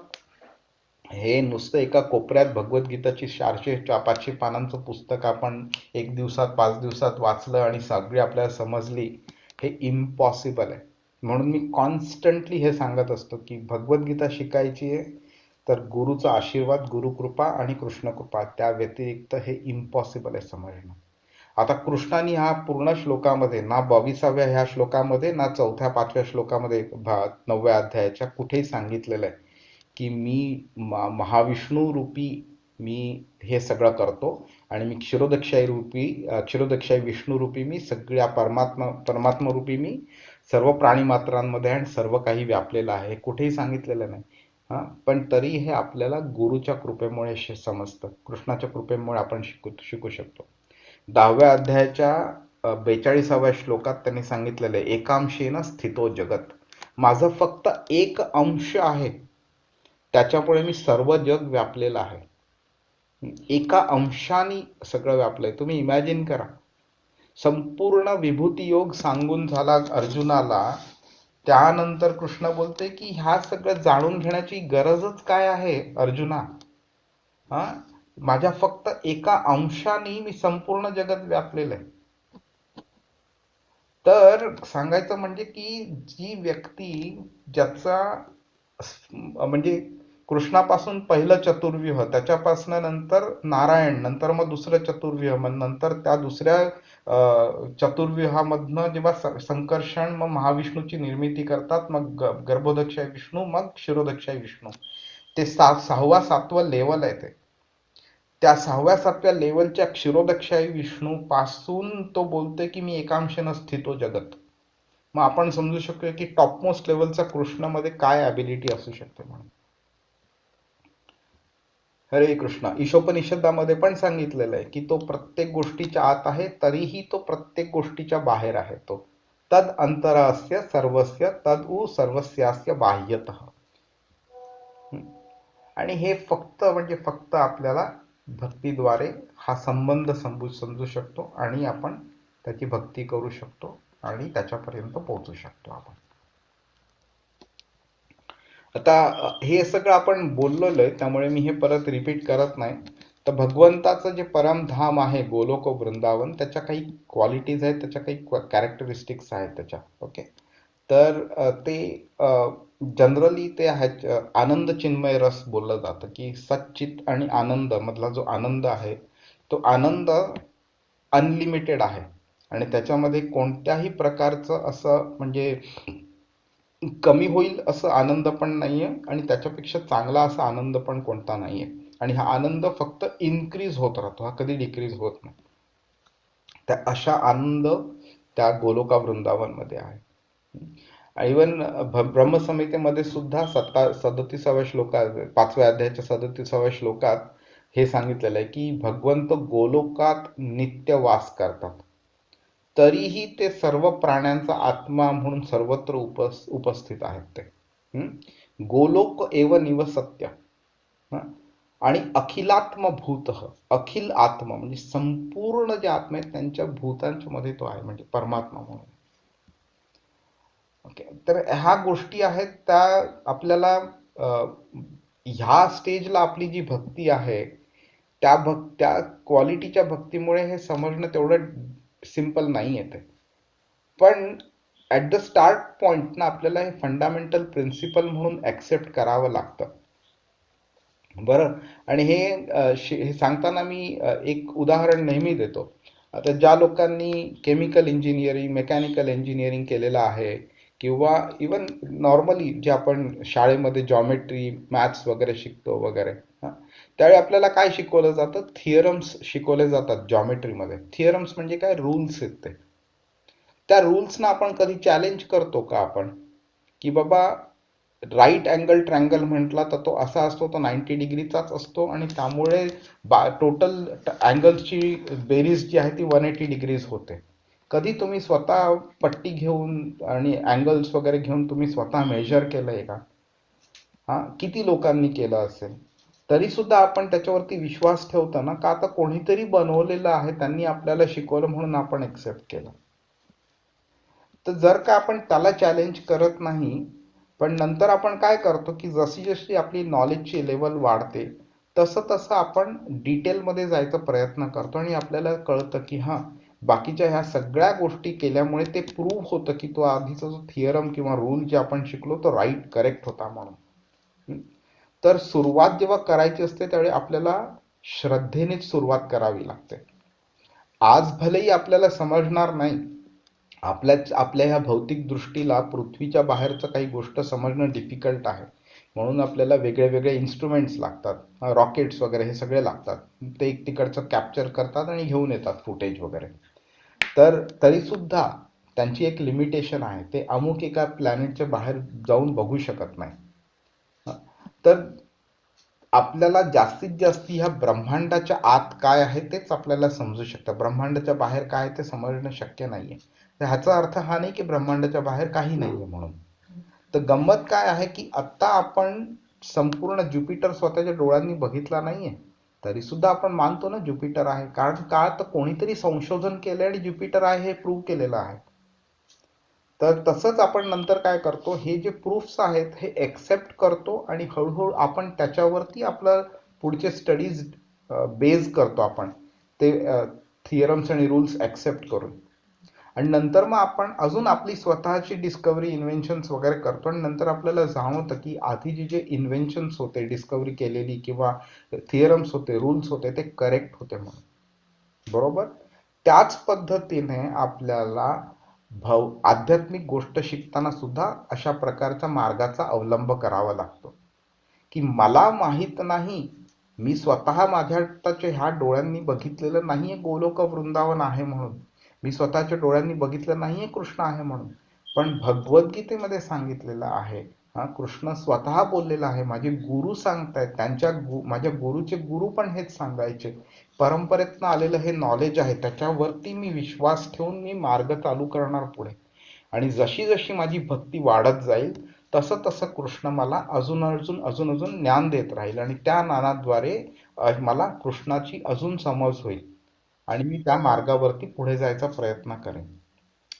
हे नुसतं एका कोपऱ्यात भगवद्गीताची 400-500 पानांचं पुस्तक आपण 1 दिवसात 5 दिवसात वाचलं आणि सगळी आपल्याला समजली, हे इम्पॉसिबल आहे. म्हणून मी कॉन्स्टंटली हे सांगत असतो की भगवद्गीता शिकायची आहे तर गुरुचा आशीर्वाद, गुरुकृपा आणि कृष्णकृपा, त्या व्यतिरिक्त हे इम्पॉसिबल आहे समजणं. आता कृष्णाने हा पूर्ण श्लोकामध्ये ना 22व्या ह्या श्लोकामध्ये ना 4थ्या-5व्या श्लोकामध्ये 9व्या अध्यायाच्या कुठेही सांगितलेलं आहे की मी महाविष्णू रूपी मी हे सगळं करतो आणि मी क्षीरोदक्षाई विष्णू रूपी मी सगळ्या परमात्मा रूपी मी सर्व प्राणी मात्रांमध्ये आणि सर्व काही व्यापलेलं आहे, कुठेही सांगितलेलं नाही. पण तरी हे आपल्याला गुरुच्या कृपेमुळे समजतं, कृष्णाच्या कृपेमुळे आपण शिकू शकतो. 10व्या अध्यायाच्या 42व्या श्लोकात त्यांनी सांगितलेलं आहे, एकांशेन स्थितो जगत. माझं फक्त एक अंश आहे, त्याच्यामुळे मी सर्व जग व्यापलेलं आहे. एका अंशाने सगळं व्यापलंय. तुम्ही इमॅजिन करा, संपूर्ण विभूती योग सांगून झाला अर्जुनाला, त्यानंतर कृष्ण बोलते की ह्या सगळं जाणून घेण्याची गरजच काय आहे अर्जुना. माझ्या फक्त एका अंशाने मी संपूर्ण जगत व्यापलेलं आहे. तर सांगायचं म्हणजे की जी व्यक्ती ज्याचा म्हणजे कृष्णापासून पहिलं चतुर्व्यूह, त्याच्यापासून नंतर नारायण, नंतर मग दुसरं चतुर्व्यूह, मग नंतर त्या दुसऱ्या चतुर्व्यूहामधनं जेव्हा संकर्षण मग महाविष्णूची निर्मिती करतात, मग गर्भोदक्षाय विष्णू, मग क्षीरोदक्षाय विष्णू, ते 6वा-7वा लेवल आहे. ते त्या 6व्या-7व्या लेवलच्या क्षीरोदक्षाई विष्णू पासून तो बोलतोय की मी एकांशेन स्थितो जगत. मग आपण समजू शकतो की टॉपमोस्ट लेवलचा कृष्णामध्ये काय ॲबिलिटी असू शकते म्हणून. हरे कृष्ण. ईशोपनिषदामध्ये पण सांगितलेलं आहे की तो प्रत्येक गोष्टीच्या आत आहे, तरीही तो प्रत्येक गोष्टीच्या बाहेर आहे. तो तद अंतरस्य सर्वस्य तद उ सर्वस्यास्य बाह्यतः. आणि हे फक्त आपल्याला भक्तीद्वारे हा संबंध समजू शकतो आणि आपण त्याची भक्ती करू शकतो आणि त्याच्यापर्यंत पोहोचू शकतो आपण. आता हे सगळं आपण बोललेलो आहे, त्यामुळे मी हे परत रिपीट करत नाही. तर भगवंताचं जे परमधाम आहे गोलोक वृंदावन, त्याच्या काही क्वालिटीज आहेत, त्याच्या काही कॅरेक्टरिस्टिक्स आहेत त्याच्या. ओके. तर ते जनरली ते आनंद चिन्मय रस बोललं जातं की सच्चित आणि आनंद मधला जो आनंद आहे तो आनंद अनलिमिटेड आहे आणि त्याच्यामध्ये कोणत्याही प्रकारचं असं म्हणजे कमी होईल असं आनंद पण नाहीये आणि त्याच्यापेक्षा चांगला असा आनंद पण कोणता नाहीये. आणि हा आनंद फक्त इन्क्रीज होत राहतो, हा कधी डिक्रीज होत नाही. त्या अशा आनंद त्या गोलोका वृंदावन मध्ये आहे. इवन ब्रह्मसंहितेमध्ये सुद्धा 37व्या श्लोकात 5व्या अध्यायाच्या 37व्या श्लोकात हे सांगितलेलं आहे की भगवंत गोलोकात नित्य वास करतात, तरीही ते सर्व प्राण्यांचा आत्मा म्हणून सर्वत्र उपस्थित आहेत. ते गोलोक एव निवसत्य आणि अखिलात्म भूत, अखिल आत्मा म्हणजे संपूर्ण जे आत्मा आहेत त्यांच्या भूतांच्या मध्ये तो आहे, म्हणजे परमात्मा म्हणून. ओके. तर ह्या गोष्टी आहेत त्या आपल्याला ह्या स्टेजला आपली जी भक्ती आहे त्या क्वालिटीच्या भक्तीमुळे हे समजणं तेवढं सिंपल नाही येते. पण ऍट द स्टार्ट पॉइंट ना आपल्याला हे फंडामेंटल प्रिन्सिपल म्हणून ऍक्सेप्ट करावं लागतं. बरं. आणि हे सांगताना मी एक उदाहरण नेहमी देतो. आता ज्या लोकांनी केमिकल इंजिनिअरिंग, मेकॅनिकल इंजिनिअरिंग केलेलं आहे किंवा इवन नॉर्मली जे आपण शाळेमध्ये जॉमेट्री, मॅथ्स वगैरे शिकतो वगैरे, त्यावेळी आपल्याला काय शिकवलं जातं, थिअरम्स शिकवले जातात जॉमेट्रीमध्ये. थिअरम्स म्हणजे काय, रूल्स आहेत ते. त्या रूल्सना आपण कधी चॅलेंज करतो का आपण, की बाबा राईट अँगल ट्रँगल म्हटला तर तो असा असतो, तो 90 डिग्रीचाच असतो आणि त्यामुळे टोटल अँगल्सची बेरीज जी आहे ती 180 डिग्रीज होते. कधी तुम्ही स्वतः पट्टी घेऊन आणि अँगल्स वगैरे घेऊन तुम्ही स्वतः मेजर केलंय का? किती लोकांनी केलं असेल, तरी सुद्धा आपण त्याच्यावरती विश्वास ठेवतो ना, का आता कोणीतरी बनवलेलं आहे, त्यांनी आपल्याला शिकवलं म्हणून आपण एक्सेप्ट केलं. तर जर का आपण त्याला चॅलेंज करत नाही, पण नंतर आपण काय करतो की जशी जशी आपली नॉलेजची लेवल वाढते तसं तसं आपण डिटेलमध्ये जायचा प्रयत्न करतो आणि आपल्याला कळतं की बाकीच्या ह्या सगळ्या गोष्टी केल्यामुळे ते प्रूव्ह होतं की तो आधीचा जो थिअरम किंवा रूल जे आपण शिकलो तो राईट करेक्ट होता म्हणून. तर सुरुवात जेव्हा करायची असते त्यावेळी आपल्याला श्रद्धेनेच सुरुवात करावी लागते. आज भलेही आपल्याला समजणार नाही, आपल्या ह्या भौतिक दृष्टीला पृथ्वीच्या बाहेरचं काही गोष्ट समजणं डिफिकल्ट आहे, म्हणून आपल्याला वेगळे वेगळे इन्स्ट्रुमेंट्स लागतात, रॉकेट्स वगैरे हे सगळे लागतात. ते एक तिकडचं कॅप्चर करतात आणि घेऊन येतात फुटेज वगैरे. तर तरी सुद्धा त्यांची एक लिमिटेशन आहे, ते अमुक एका प्लॅनेटच्या बाहेर जाऊन बघू शकत नाही. तर आपल्याला जास्तीत जास्त ह्या ब्रह्मांडाच्या आत काय आहे तेच आपल्याला समजू शकतं, ब्रह्मांडाच्या बाहेर काय ते समजणं शक्य नाहीये. तर ह्याचा अर्थ हा नाही की ब्रह्मांडाच्या बाहेर काही नाहीये म्हणून. तर गंमत काय आहे की आता आपण संपूर्ण ज्युपिटर स्वतःच्या डोळ्यांनी बघितला नाहीये, तरी सुद्धा आपण मानतो ना ज्युपिटर आहे, कारण का तर कोणीतरी संशोधन केलंय आणि ज्युपिटर आहे हे प्रूव्ह केलेलं आहे. तर तसंच आपण नंतर काय करतो, हे जे प्रूफ्स आहेत हे एक्सेप्ट करतो आणि हळूहळू आपण त्याच्यावरती आपलं पुढचे स्टडीज बेस करतो, आपण ते थिअरम्स आणि रूल्स एक्सेप्ट करून. आणि नंतर मग आपण अजून आपली स्वतःची डिस्कवरी इन्व्हेन्शन्स वगैरे करतो आणि नंतर आपल्याला जाणवतं की आधी जे इन्व्हेन्शन्स होते, डिस्कवरी केलेली किंवा थिअरम्स होते, रूल्स होते, ते करेक्ट होते म्हणून. बरोबर. त्याच पद्धतीने आपल्याला आध्यात्मिक गोष्ट शिकताना सुद्धा अशा प्रकारच्या मार्गाचा अवलंब करावा लागतो की मला माहित नाही, मी स्वतः माझ्या ह्या डोळ्यांनी बघितलेलं नाहीये गोलोक वृंदावन आहे म्हणून, मी स्वतःच्या डोळ्यांनी बघितलं नाहीये कृष्ण आहे म्हणून, पण भगवद्गीतेमध्ये सांगितलेलं आहे, कृष्ण स्वतः बोललेला आहे, माझे गुरु सांगतायत, माझ्या गुरुचे गुरु पण हेच सांगायचे, परंपरेतनं आलेलं हे नॉलेज आहे, त्याच्यावरती मी विश्वास ठेवून मी मार्ग चालू करणार पुढे. आणि जशी जशी माझी भक्ती वाढत जाईल तसं तसं कृष्ण मला अजून अजून अजून अजून ज्ञान देत राहील आणि त्या ज्ञानाद्वारे मला कृष्णाची अजून समज होईल आणि मी त्या मार्गावरती पुढे जायचा प्रयत्न करेन.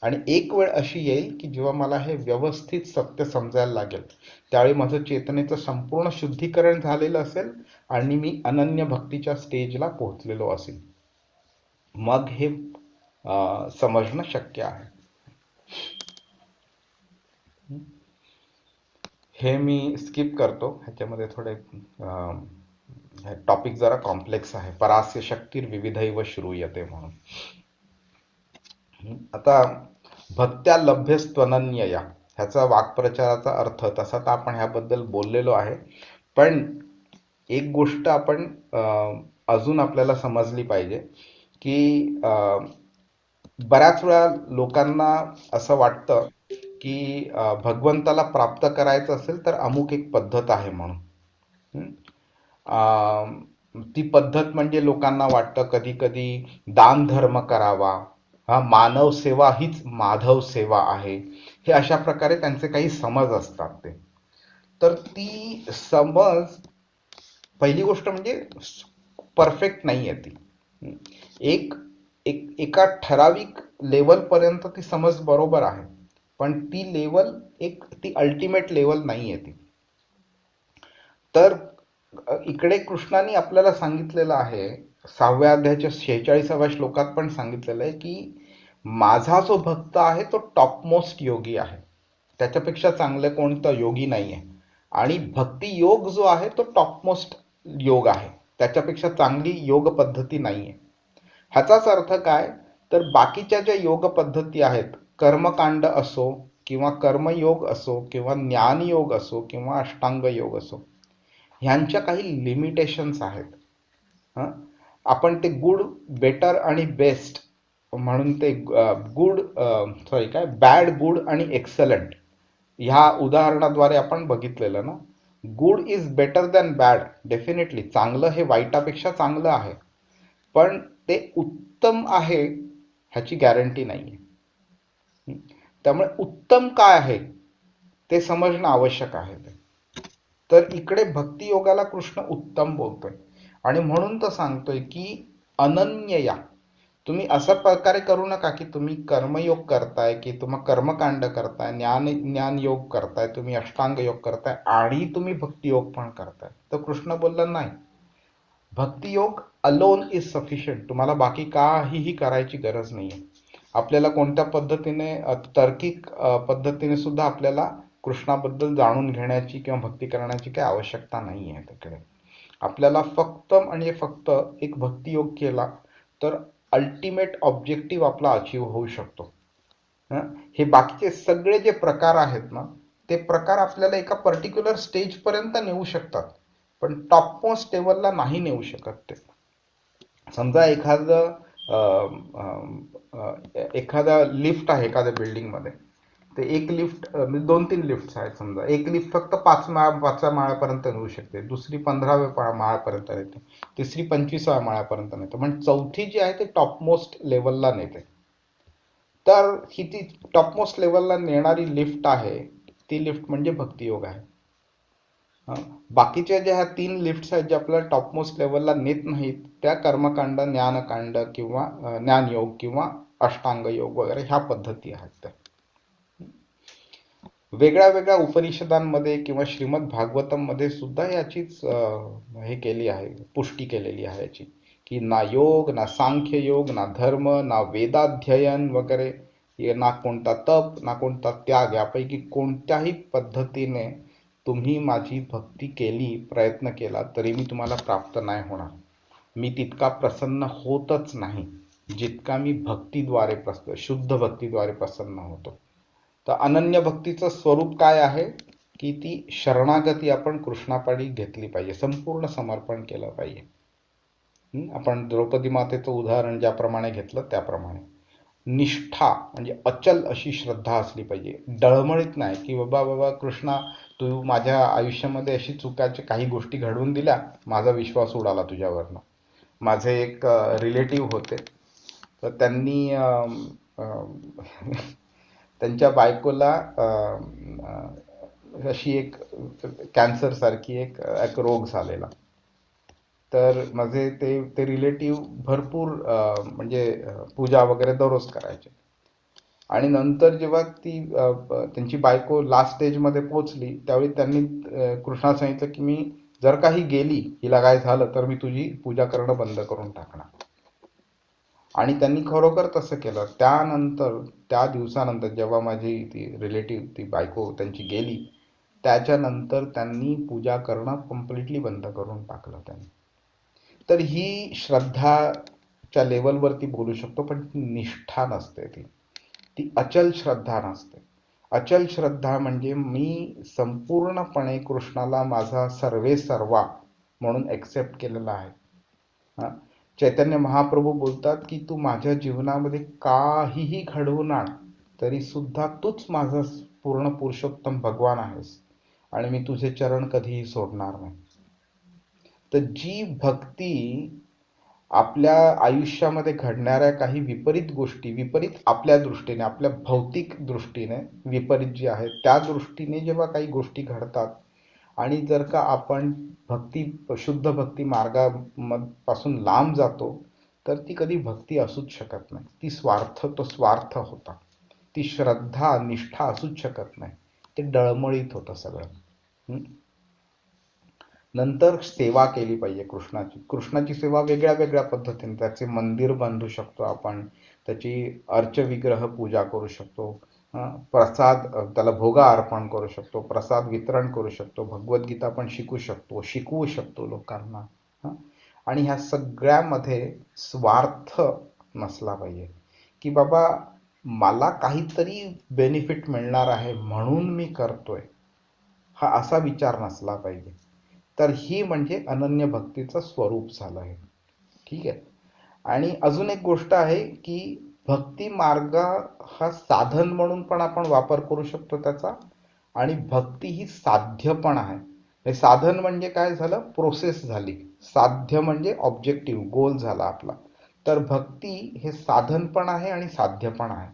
आणि एक वेळ अशी येईल की जेव्हा मला हे व्यवस्थित सत्य समजायला लागेल, त्यावेळी माझं चेतनेचं संपूर्ण शुद्धीकरण झालेलं असेल आणि मी अनन्य भक्तीच्या स्टेजला पोहोचलेलो असेल, मग हे समजणं शक्य आहे. हे मी स्किप करतो, ह्याच्यामध्ये थोडे टॉपिक जरा कॉम्प्लेक्स आहे, परास्य शक्तीर विविधैव श्रूयते म्हणून. आता भक्त्या लभ्यस्त्वनन्यया ह्याचा वाक्प्रचाराचा अर्थ तसा तर आपण ह्याबद्दल बोललेलो आहे, पण एक गोष्ट आपण अजून आपल्याला समजली पाहिजे की बऱ्याच वेळा लोकांना असं वाटतं की भगवंताला प्राप्त करायचं असेल तर अमुक एक पद्धत आहे म्हणून. ती पद्धत म्हणजे लोकांना वाटतं कधी कधी दान धर्म करावा, मानव सेवा हीच माधव सेवा आहे, हे अशा प्रकारे त्यांचे काही समज असतात ते. तर ती समज, पहिली गोष्ट म्हणजे परफेक्ट नाही आहे ती. एका ठराविक लेवल पर्यंत ती समज बरोबर आहे, पण ती लेवल ती अल्टिमेट लेवल नाही आहे ती. तर इकडे कृष्णाने आपल्याला सांगितलेलं आहे, 6व्या अध्यायाच्या 46व्या श्लोकात पण सांगितलेलं आहे की माझा जो भक्त आहे तो टॉपमोस्ट योगी आहे, त्याच्यापेक्षा चांगलं कोणतं योगी नाही आहे, आणि भक्ती योग जो आहे तो टॉपमोस्ट योग आहे, त्याच्यापेक्षा चांगली योग पद्धती नाहीये. ह्याचाच अर्थ काय, तर बाकीच्या ज्या योग पद्धती आहेत, कर्मकांड असो किंवा कर्मयोग असो किंवा ज्ञानयोग असो किंवा अष्टांग योग असो, ह्यांच्या काही लिमिटेशन्स आहेत. आपण ते गुड, बेटर आणि बेस्ट म्हणून ते बॅड, गुड आणि एक्सलंट ह्या उदाहरणाद्वारे आपण बघितलेलं ना. Good is better than bad, definitely चांगलं हे वाईटापेक्षा चांगलं आहे, पण ते उत्तम आहे ह्याची गॅरंटी नाहीये. त्यामुळे उत्तम काय आहे ते समजणं आवश्यक आहे. तर इकडे भक्ती योगाला कृष्ण उत्तम बोलतोय आणि म्हणून तर सांगतोय की अनन्य या. तुम्ही अशा प्रकारे करू नका की तुम्ही कर्मयोग करताय, की तुम्ही कर्मकांड करताय, ज्ञान योग करताय, तुम्ही अष्टांग योग करताय आणि तुम्ही भक्ती योग पण करताय. तर कृष्ण बोलला नाही, भक्ती योग अलोन इज सफिशियंट. तुम्हाला बाकी काहीही करायची गरज नाहीये. आपल्याला कोणत्या पद्धतीने तार्किक पद्धतीने सुद्धा आपल्याला कृष्णाबद्दल जाणून घेण्याची किंवा भक्ती करण्याची काही आवश्यकता नाही आहे तिकडे. आपल्याला फक्त म्हणजे फक्त एक भक्ती योग केला तर अल्टिमेट ऑब्जेक्टिव्ह आपला अचीव होऊ शकतो. हे बाकीचे सगळे जे प्रकार आहेत ना, ते प्रकार आपल्याला एका पर्टिक्युलर स्टेज पर्यंत नेऊ शकतात, पण टॉप मोस्ट लेवलला नाही नेऊ शकत ते. समजा एखादा लिफ्ट आहे एखाद्या बिल्डिंग मध्ये, ते एक लिफ्ट 2-3 लिफ्ट आहेत. समजा एक लिफ्ट फक्त 5व्या माळ्यापर्यंत नेऊ शकते, दुसरी 15व्या माळ्यापर्यंत नेते, तिसरी 25व्या माळ्यापर्यंत नेते, पण चौथी जी आहे ते टॉप मोस्ट लेवलला नेते. तर ही ती टॉप मोस्ट लेवलला नेणारी लिफ्ट आहे, ती लिफ्ट म्हणजे भक्ती योग आहे. बाकीच्या ज्या ह्या 3 लिफ्ट्स आहेत जे आपल्याला टॉप मोस्ट लेवलला नेत नाहीत, त्या कर्मकांड, ज्ञानकांड किंवा ज्ञानयोग किंवा अष्टांग योग वगैरे ह्या पद्धती आहेत. त्या वेगळ्या वेगळ्या उपनिषदांमध्ये किंवा श्रीमद भागवतम मध्ये सुद्धा याचीच हे केली आहे, पुष्टी केलेली आहे याची, की ना योग, ना सांख्य योग, ना धर्म, ना वेदाध्ययन वगैरे, ना कोणता तप, ना कोणता त्याग, यापैकी कोणत्याही पद्धतीने तुम्ही माझी भक्ती केली, प्रयत्न केला, तरी मी तुम्हाला प्राप्त नाही होणार. मी तितका प्रसन्न होतच नाही जितका मी भक्तीद्वारे शुद्ध भक्तीद्वारे प्रसन्न होतो. तर अनन्य भक्तीचं स्वरूप काय आहे, की ती शरणागती आपण कृष्णापाठी घेतली पाहिजे, संपूर्ण समर्पण केलं पाहिजे. आपण द्रौपदी मातेचं उदाहरण ज्याप्रमाणे घेतलं त्याप्रमाणे निष्ठा म्हणजे अचल अशी श्रद्धा असली पाहिजे. डळमळीत नाही की बाबा कृष्णा, तू माझ्या आयुष्यामध्ये अशी चुकाच्या काही गोष्टी घडवून दिल्या, माझा विश्वास उडाला तुझ्यावरनं. माझे एक रिलेटिव्ह होते, तर त्यांनी त्यांच्या बायकोला अशी एक कॅन्सर सारखी एक रोग झालेला. तर माझे ते रिलेटिव्ह भरपूर म्हणजे पूजा वगैरे दररोज करायचे. आणि नंतर जेव्हा त्यांची बायको लास्ट स्टेज मध्ये पोहोचली, त्यावेळी त्यांनी कृष्णाला सांगितलं की मी जर काही गेली, हिला काय झालं, तर मी तुझी पूजा करणं बंद करून टाकणार. आणि त्यांनी खरोखर तसं केलं. त्यानंतर त्या दिवसानंतर जेव्हा माझी ती रिलेटिव्ह, ती बायको त्यांची गेली, त्याच्यानंतर त्यांनी पूजा करणं कम्प्लिटली बंद करून टाकलं त्यांनी. तर ही श्रद्धाच्या लेवलवरती बोलू शकतो, पण ती निष्ठा नसते, ती अचल श्रद्धा नसते. अचल श्रद्धा म्हणजे मी संपूर्णपणे कृष्णाला माझा सर्वे सर्वा म्हणून एक्सेप्ट केलेला आहे. चैतन्य महाप्रभू बोलतात की तू माझ्या जीवनामध्ये काहीही घडवून आण, तरी सुद्धा तूच माझा पूर्ण पुरुषोत्तम भगवान आहेस आणि मी तुझे चरण कधीही सोडणार नाही. तर जी भक्ती आपल्या आयुष्यामध्ये घडणाऱ्या काही विपरीत गोष्टी, विपरीत आपल्या दृष्टीने, आपल्या भौतिक दृष्टीने विपरीत जी आहे, त्या दृष्टीने जेव्हा काही गोष्टी घडतात आणि जर का आपण शुद्ध भक्ती मार्गापासून लांब जातो, तर ती कधी भक्ती असूच शकत नाही. ती तो स्वार्थ होता. ती श्रद्धा, निष्ठा असूच शकत नाही. ते डळमळीत होतं सगळं. नंतर सेवा केली पाहिजे कृष्णाची सेवा वेगळ्या वेगळ्या पद्धतीने. त्याचे मंदिर बांधू शकतो आपण, त्याची अर्चविग्रह पूजा करू शकतो, प्रसाद त्याला भोगा अर्पण करू शकतो, प्रसाद वितरण करू शकतो, भगवद्गीता पण शिकवू शकतो लोकांना. आणि ह्या सगळ्यामध्ये स्वार्थ नसला पाहिजे, की बाबा मला काहीतरी बेनिफिट मिळणार आहे म्हणून मी करतोय, हा असा विचार नसला पाहिजे. तर ही म्हणजे अनन्य भक्तीचं स्वरूप झालं आहे. ठीक आहे. आणि अजून एक गोष्ट आहे की भक्ती मार्ग हा साधन म्हणून पण आपण वापर करू शकतो त्याचा, आणि भक्ती ही साध्य पण आहे. साधन म्हणजे काय झालं, प्रोसेस झाली. साध्य म्हणजे ऑब्जेक्टिव्ह, गोल झाला आपला. तर भक्ती हे साधन पण आहे आणि साध्य पण आहे.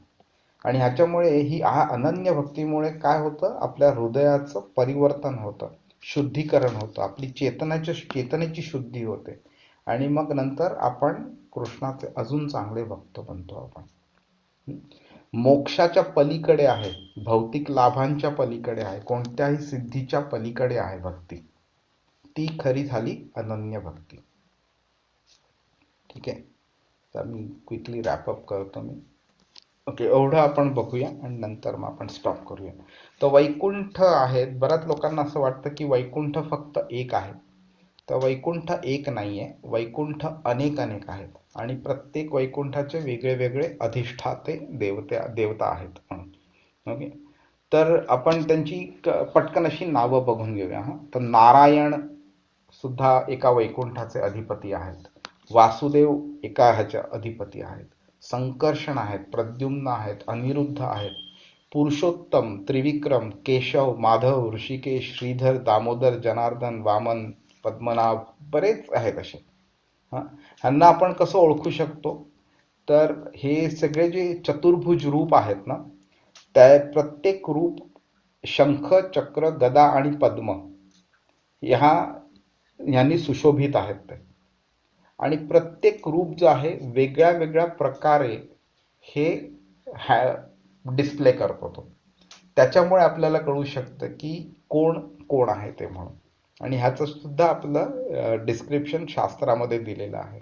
आणि ह्याच्यामुळे अनन्य भक्तीमुळे काय होतं, आपल्या हृदयाचं परिवर्तन होतं. शुद्धीकरण होतं, आपली चेतनेची शुद्धी होते आणि मग नंतर आपण कृष्णाचे अजून चांगले भक्त बनतो आपण. मोक्षाच्या पलीकडे आहे, भौतिक लाभांच्या पलीकडे आहे, कोणत्याही सिद्धीच्या पलीकडे आहे भक्ती. ती खरी झाली अनन्य भक्ती. ठीक आहे, तर मी क्विकली रॅपअप करतो मी. ओके, एवढं आपण बघूया आणि नंतर मग आपण स्टॉप करूया. तर वैकुंठ आहेत, बऱ्याच लोकांना असं वाटतं की वैकुंठ फक्त एक आहे. तर वैकुंठ एक नाहीये, वैकुंठ अनेक अनेक आहेत आणि प्रत्येक वैकुंठाचे वेगळे वेगळे अधिष्ठाते देवता आहेत म्हणून. ओके, तर आपण त्यांची पटकन अशी नावं बघून घेऊया. हा, तर नारायण सुद्धा एका वैकुंठाचे अधिपती आहेत, वासुदेव एका ह्याच्या अधिपती आहेत, संकर्षण आहेत, प्रद्युम्न आहेत, अनिरुद्ध आहेत, पुरुषोत्तम, त्रिविक्रम, केशव, माधव, ऋषिकेश, श्रीधर, दामोदर, जनार्दन, वामन, पद्मनाभ, बरेच आहेत असे. ह्यांना आपण कसं ओळखू शकतो, तर हे सगळे जे चतुर्भुज रूप आहेत ना, त्या प्रत्येक रूप शंख, चक्र, गदा आणि पद्म ह्यांनी सुशोभित आहेत ते. आणि प्रत्येक रूप जो आहे वेगळ्या वेगळ्या प्रकारे हे डिस्प्ले करतो तो. त्याच्यामुळे आपल्याला कळू शकतं की कोण कोण आहे ते म्हणून. आणि ह्याचं सुद्धा आपलं डिस्क्रिप्शन शास्त्रामध्ये दिलेलं आहे.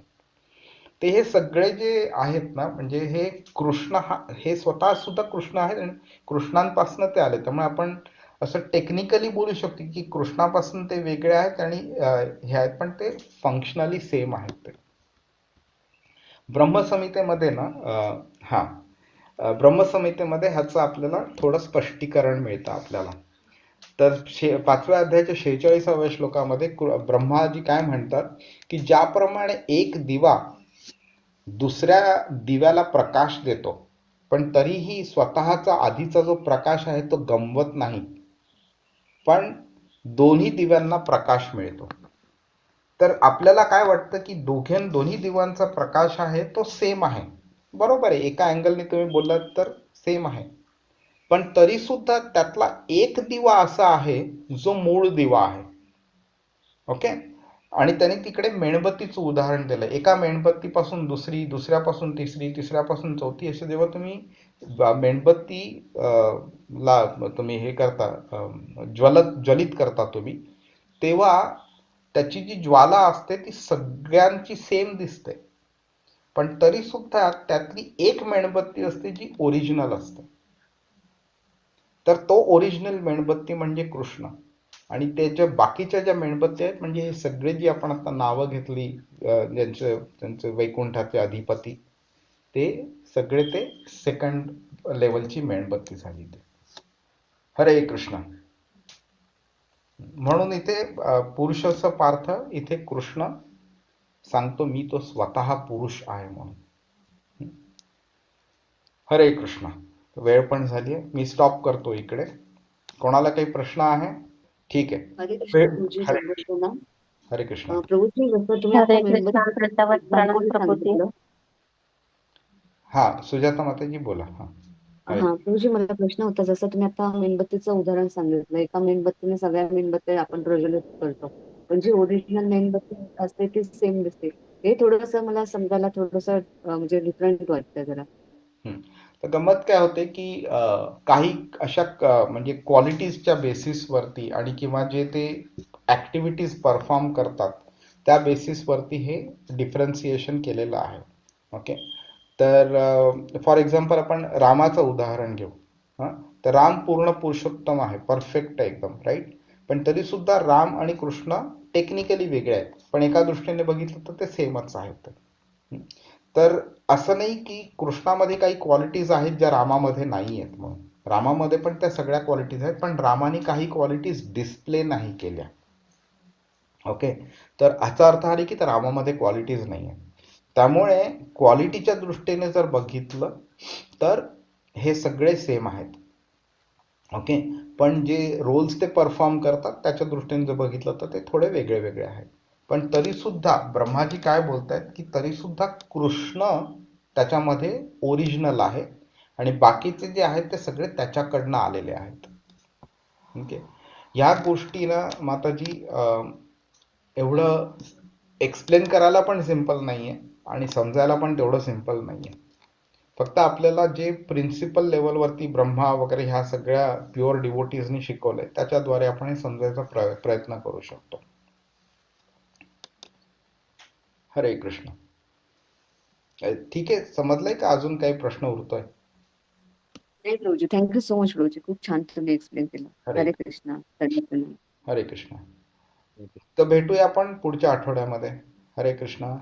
ते हे सगळे जे आहेत ना, म्हणजे हे कृष्ण हे स्वतः सुद्धा कृष्ण आहेत आणि कृष्णांपासून ते आले. त्यामुळे आपण असं टेक्निकली बोलू शकतो की कृष्णापासून ते वेगळे आहेत आणि हे आहेत, पण ते फंक्शनली सेम आहेत. ते ब्रह्मसंहितेमध्ये ना ब्रह्मसंहितेमध्ये ह्याचं आपल्याला थोडं स्पष्टीकरण मिळतं आपल्याला. तर 5व्या अध्यायाच्या 46व्या श्लोकामध्ये ब्रह्माजी काय म्हणतात की ज्याप्रमाणे एक दिवा दुसऱ्या दिव्याला प्रकाश देतो, पण तरीही स्वतःचा आधीचा जो प्रकाश आहे तो गमवत नाही, पण दोन्ही दिव्यांना प्रकाश मिळतो. तर आपल्याला काय वाटतं की दोन्ही दिव्यांचा प्रकाश आहे तो सेम आहे. बरोबर आहे, एका अँगलने तुम्ही बोललात तर सेम आहे, पण तरी सुद्धा त्यातला एक दिवा असा आहे जो मूळ दिवा आहे. ओके, आणि त्याने तिकडे मेणबत्तीचं उदाहरण दिलं. एका मेणबत्तीपासून दुसरी, दुसऱ्यापासून तिसरी, तिसऱ्यापासून चौथी, असे जेव्हा तुम्ही मेणबत्ती ला तुम्ही हे करता, ज्वलित करता तुम्ही, तेव्हा त्याची जी ज्वाला असते ती सगळ्यांची सेम दिसते, पण तरी सुद्धा त्यातली एक मेणबत्ती असते जी ओरिजिनल असते. तर तो ओरिजिनल मेणबत्ती म्हणजे कृष्ण. आणि त्याच्या बाकीच्या ज्या मेणबत्त्या आहेत, म्हणजे हे सगळे जी आपण आता नावं घेतली त्यांचे वैकुंठाचे अधिपती, ते सगळे ते सेकंड लेवलची मेणबत्ती झाली. ते हरे कृष्ण. म्हणून इथे पुरुषाचा पार्थ इथे कृष्ण सांगतो, मी तो स्वतः पुरुष आहे म्हणून. हरे कृष्ण. वेळ पण झाली आहे, मी स्टॉप करतो इकडे. कोणाला काही प्रश्न आहे? ठीक आहे. हरे कृष्ण प्रभूजी, हरे जगदगुरुना. हरे कृष्ण. प्रभूजी, जसं तुम्ही हरे आता कृष्ण, मेणबत्तीचं दंडवत प्रणाम example प्रभूजी. सांगितलं. हा, सुजाता माताजी बोला. प्रभूजी, मला प्रश्न होता, जसं तुम्ही आता मेणबत्तीचं उदाहरण सांगितलं, एका मेणबत्तीने सगळ्या मेणबत्त्या आपण प्रज्वलित करतो, पण जी ओरिजिनल मेणबत्ती असते ती सेम दिसते. हे थोडंसं मला समजायला थोडंसं म्हणजे डिफरंट वाटतं जरा. तर गंमत काय होते की काही अशा म्हणजे क्वालिटीजच्या बेसिसवरती आणि किंवा जे ते ऍक्टिव्हिटीज परफॉर्म करतात त्या बेसिसवरती हे डिफरन्सिएशन केलेलं आहे. ओके, तर फॉर एक्झाम्पल आपण रामाचं उदाहरण घेऊ. तर राम पूर्ण पुरुषोत्तम आहे, परफेक्ट आहे एकदम, राईट. पण तरी सुद्धा राम आणि कृष्ण टेक्निकली वेगळे आहेत, पण एका दृष्टीने बघितलं तर ते सेमच आहेत. तर असं नाही की कृष्णामध्ये काही क्वालिटीज आहेत ज्या रामामध्ये नाही आहेत म्हणून. रामामध्ये पण त्या सगळ्या क्वालिटीज आहेत, पण रामाने काही क्वालिटीज डिस्प्ले नाही केल्या. ओके, तर ह्याचा अर्थ आहे की त्या रामामध्ये क्वालिटीज नाही आहे. त्यामुळे क्वालिटीच्या दृष्टीने जर बघितलं तर हे सगळे सेम आहेत. ओके, पण जे रोल्स ते परफॉर्म करतात त्याच्या दृष्टीने जर बघितलं तर ते थोडे वेगळे वेगळे आहेत. पण तरी सुद्धा ब्रह्माजी काय बोलतायत की तरी सुद्धा कृष्ण त्याच्यामध्ये ओरिजिनल आहे आणि बाकीचे जे आहेत ते सगळे त्याच्याकडनं आलेले आहेत. ओके, ह्या गोष्टी ना माताजी एवढं एक्सप्लेन करायला पण सिम्पल नाहीये आणि समजायला पण तेवढं सिम्पल नाहीये. फक्त आपल्याला जे प्रिन्सिपल लेवलवरती ब्रह्मा वगैरे ह्या सगळ्या प्युअर डिवोटीजनी शिकवलंय त्याच्याद्वारे आपण हे समजायचा प्रयत्न करू शकतो. हरे कृष्ण. ठीक आहे, समजलंय का? अजून काही प्रश्न उरतोय? नाही Prabhuji, thank you so much Prabhuji, खूप छान तुम्ही एक्सप्लेन केलं. हरे हरे कृष्ण. धन्यवाद. हरे कृष्ण. तर भेटूया आपण पुढच्या आठवड्यामध्ये. हरे कृष्ण.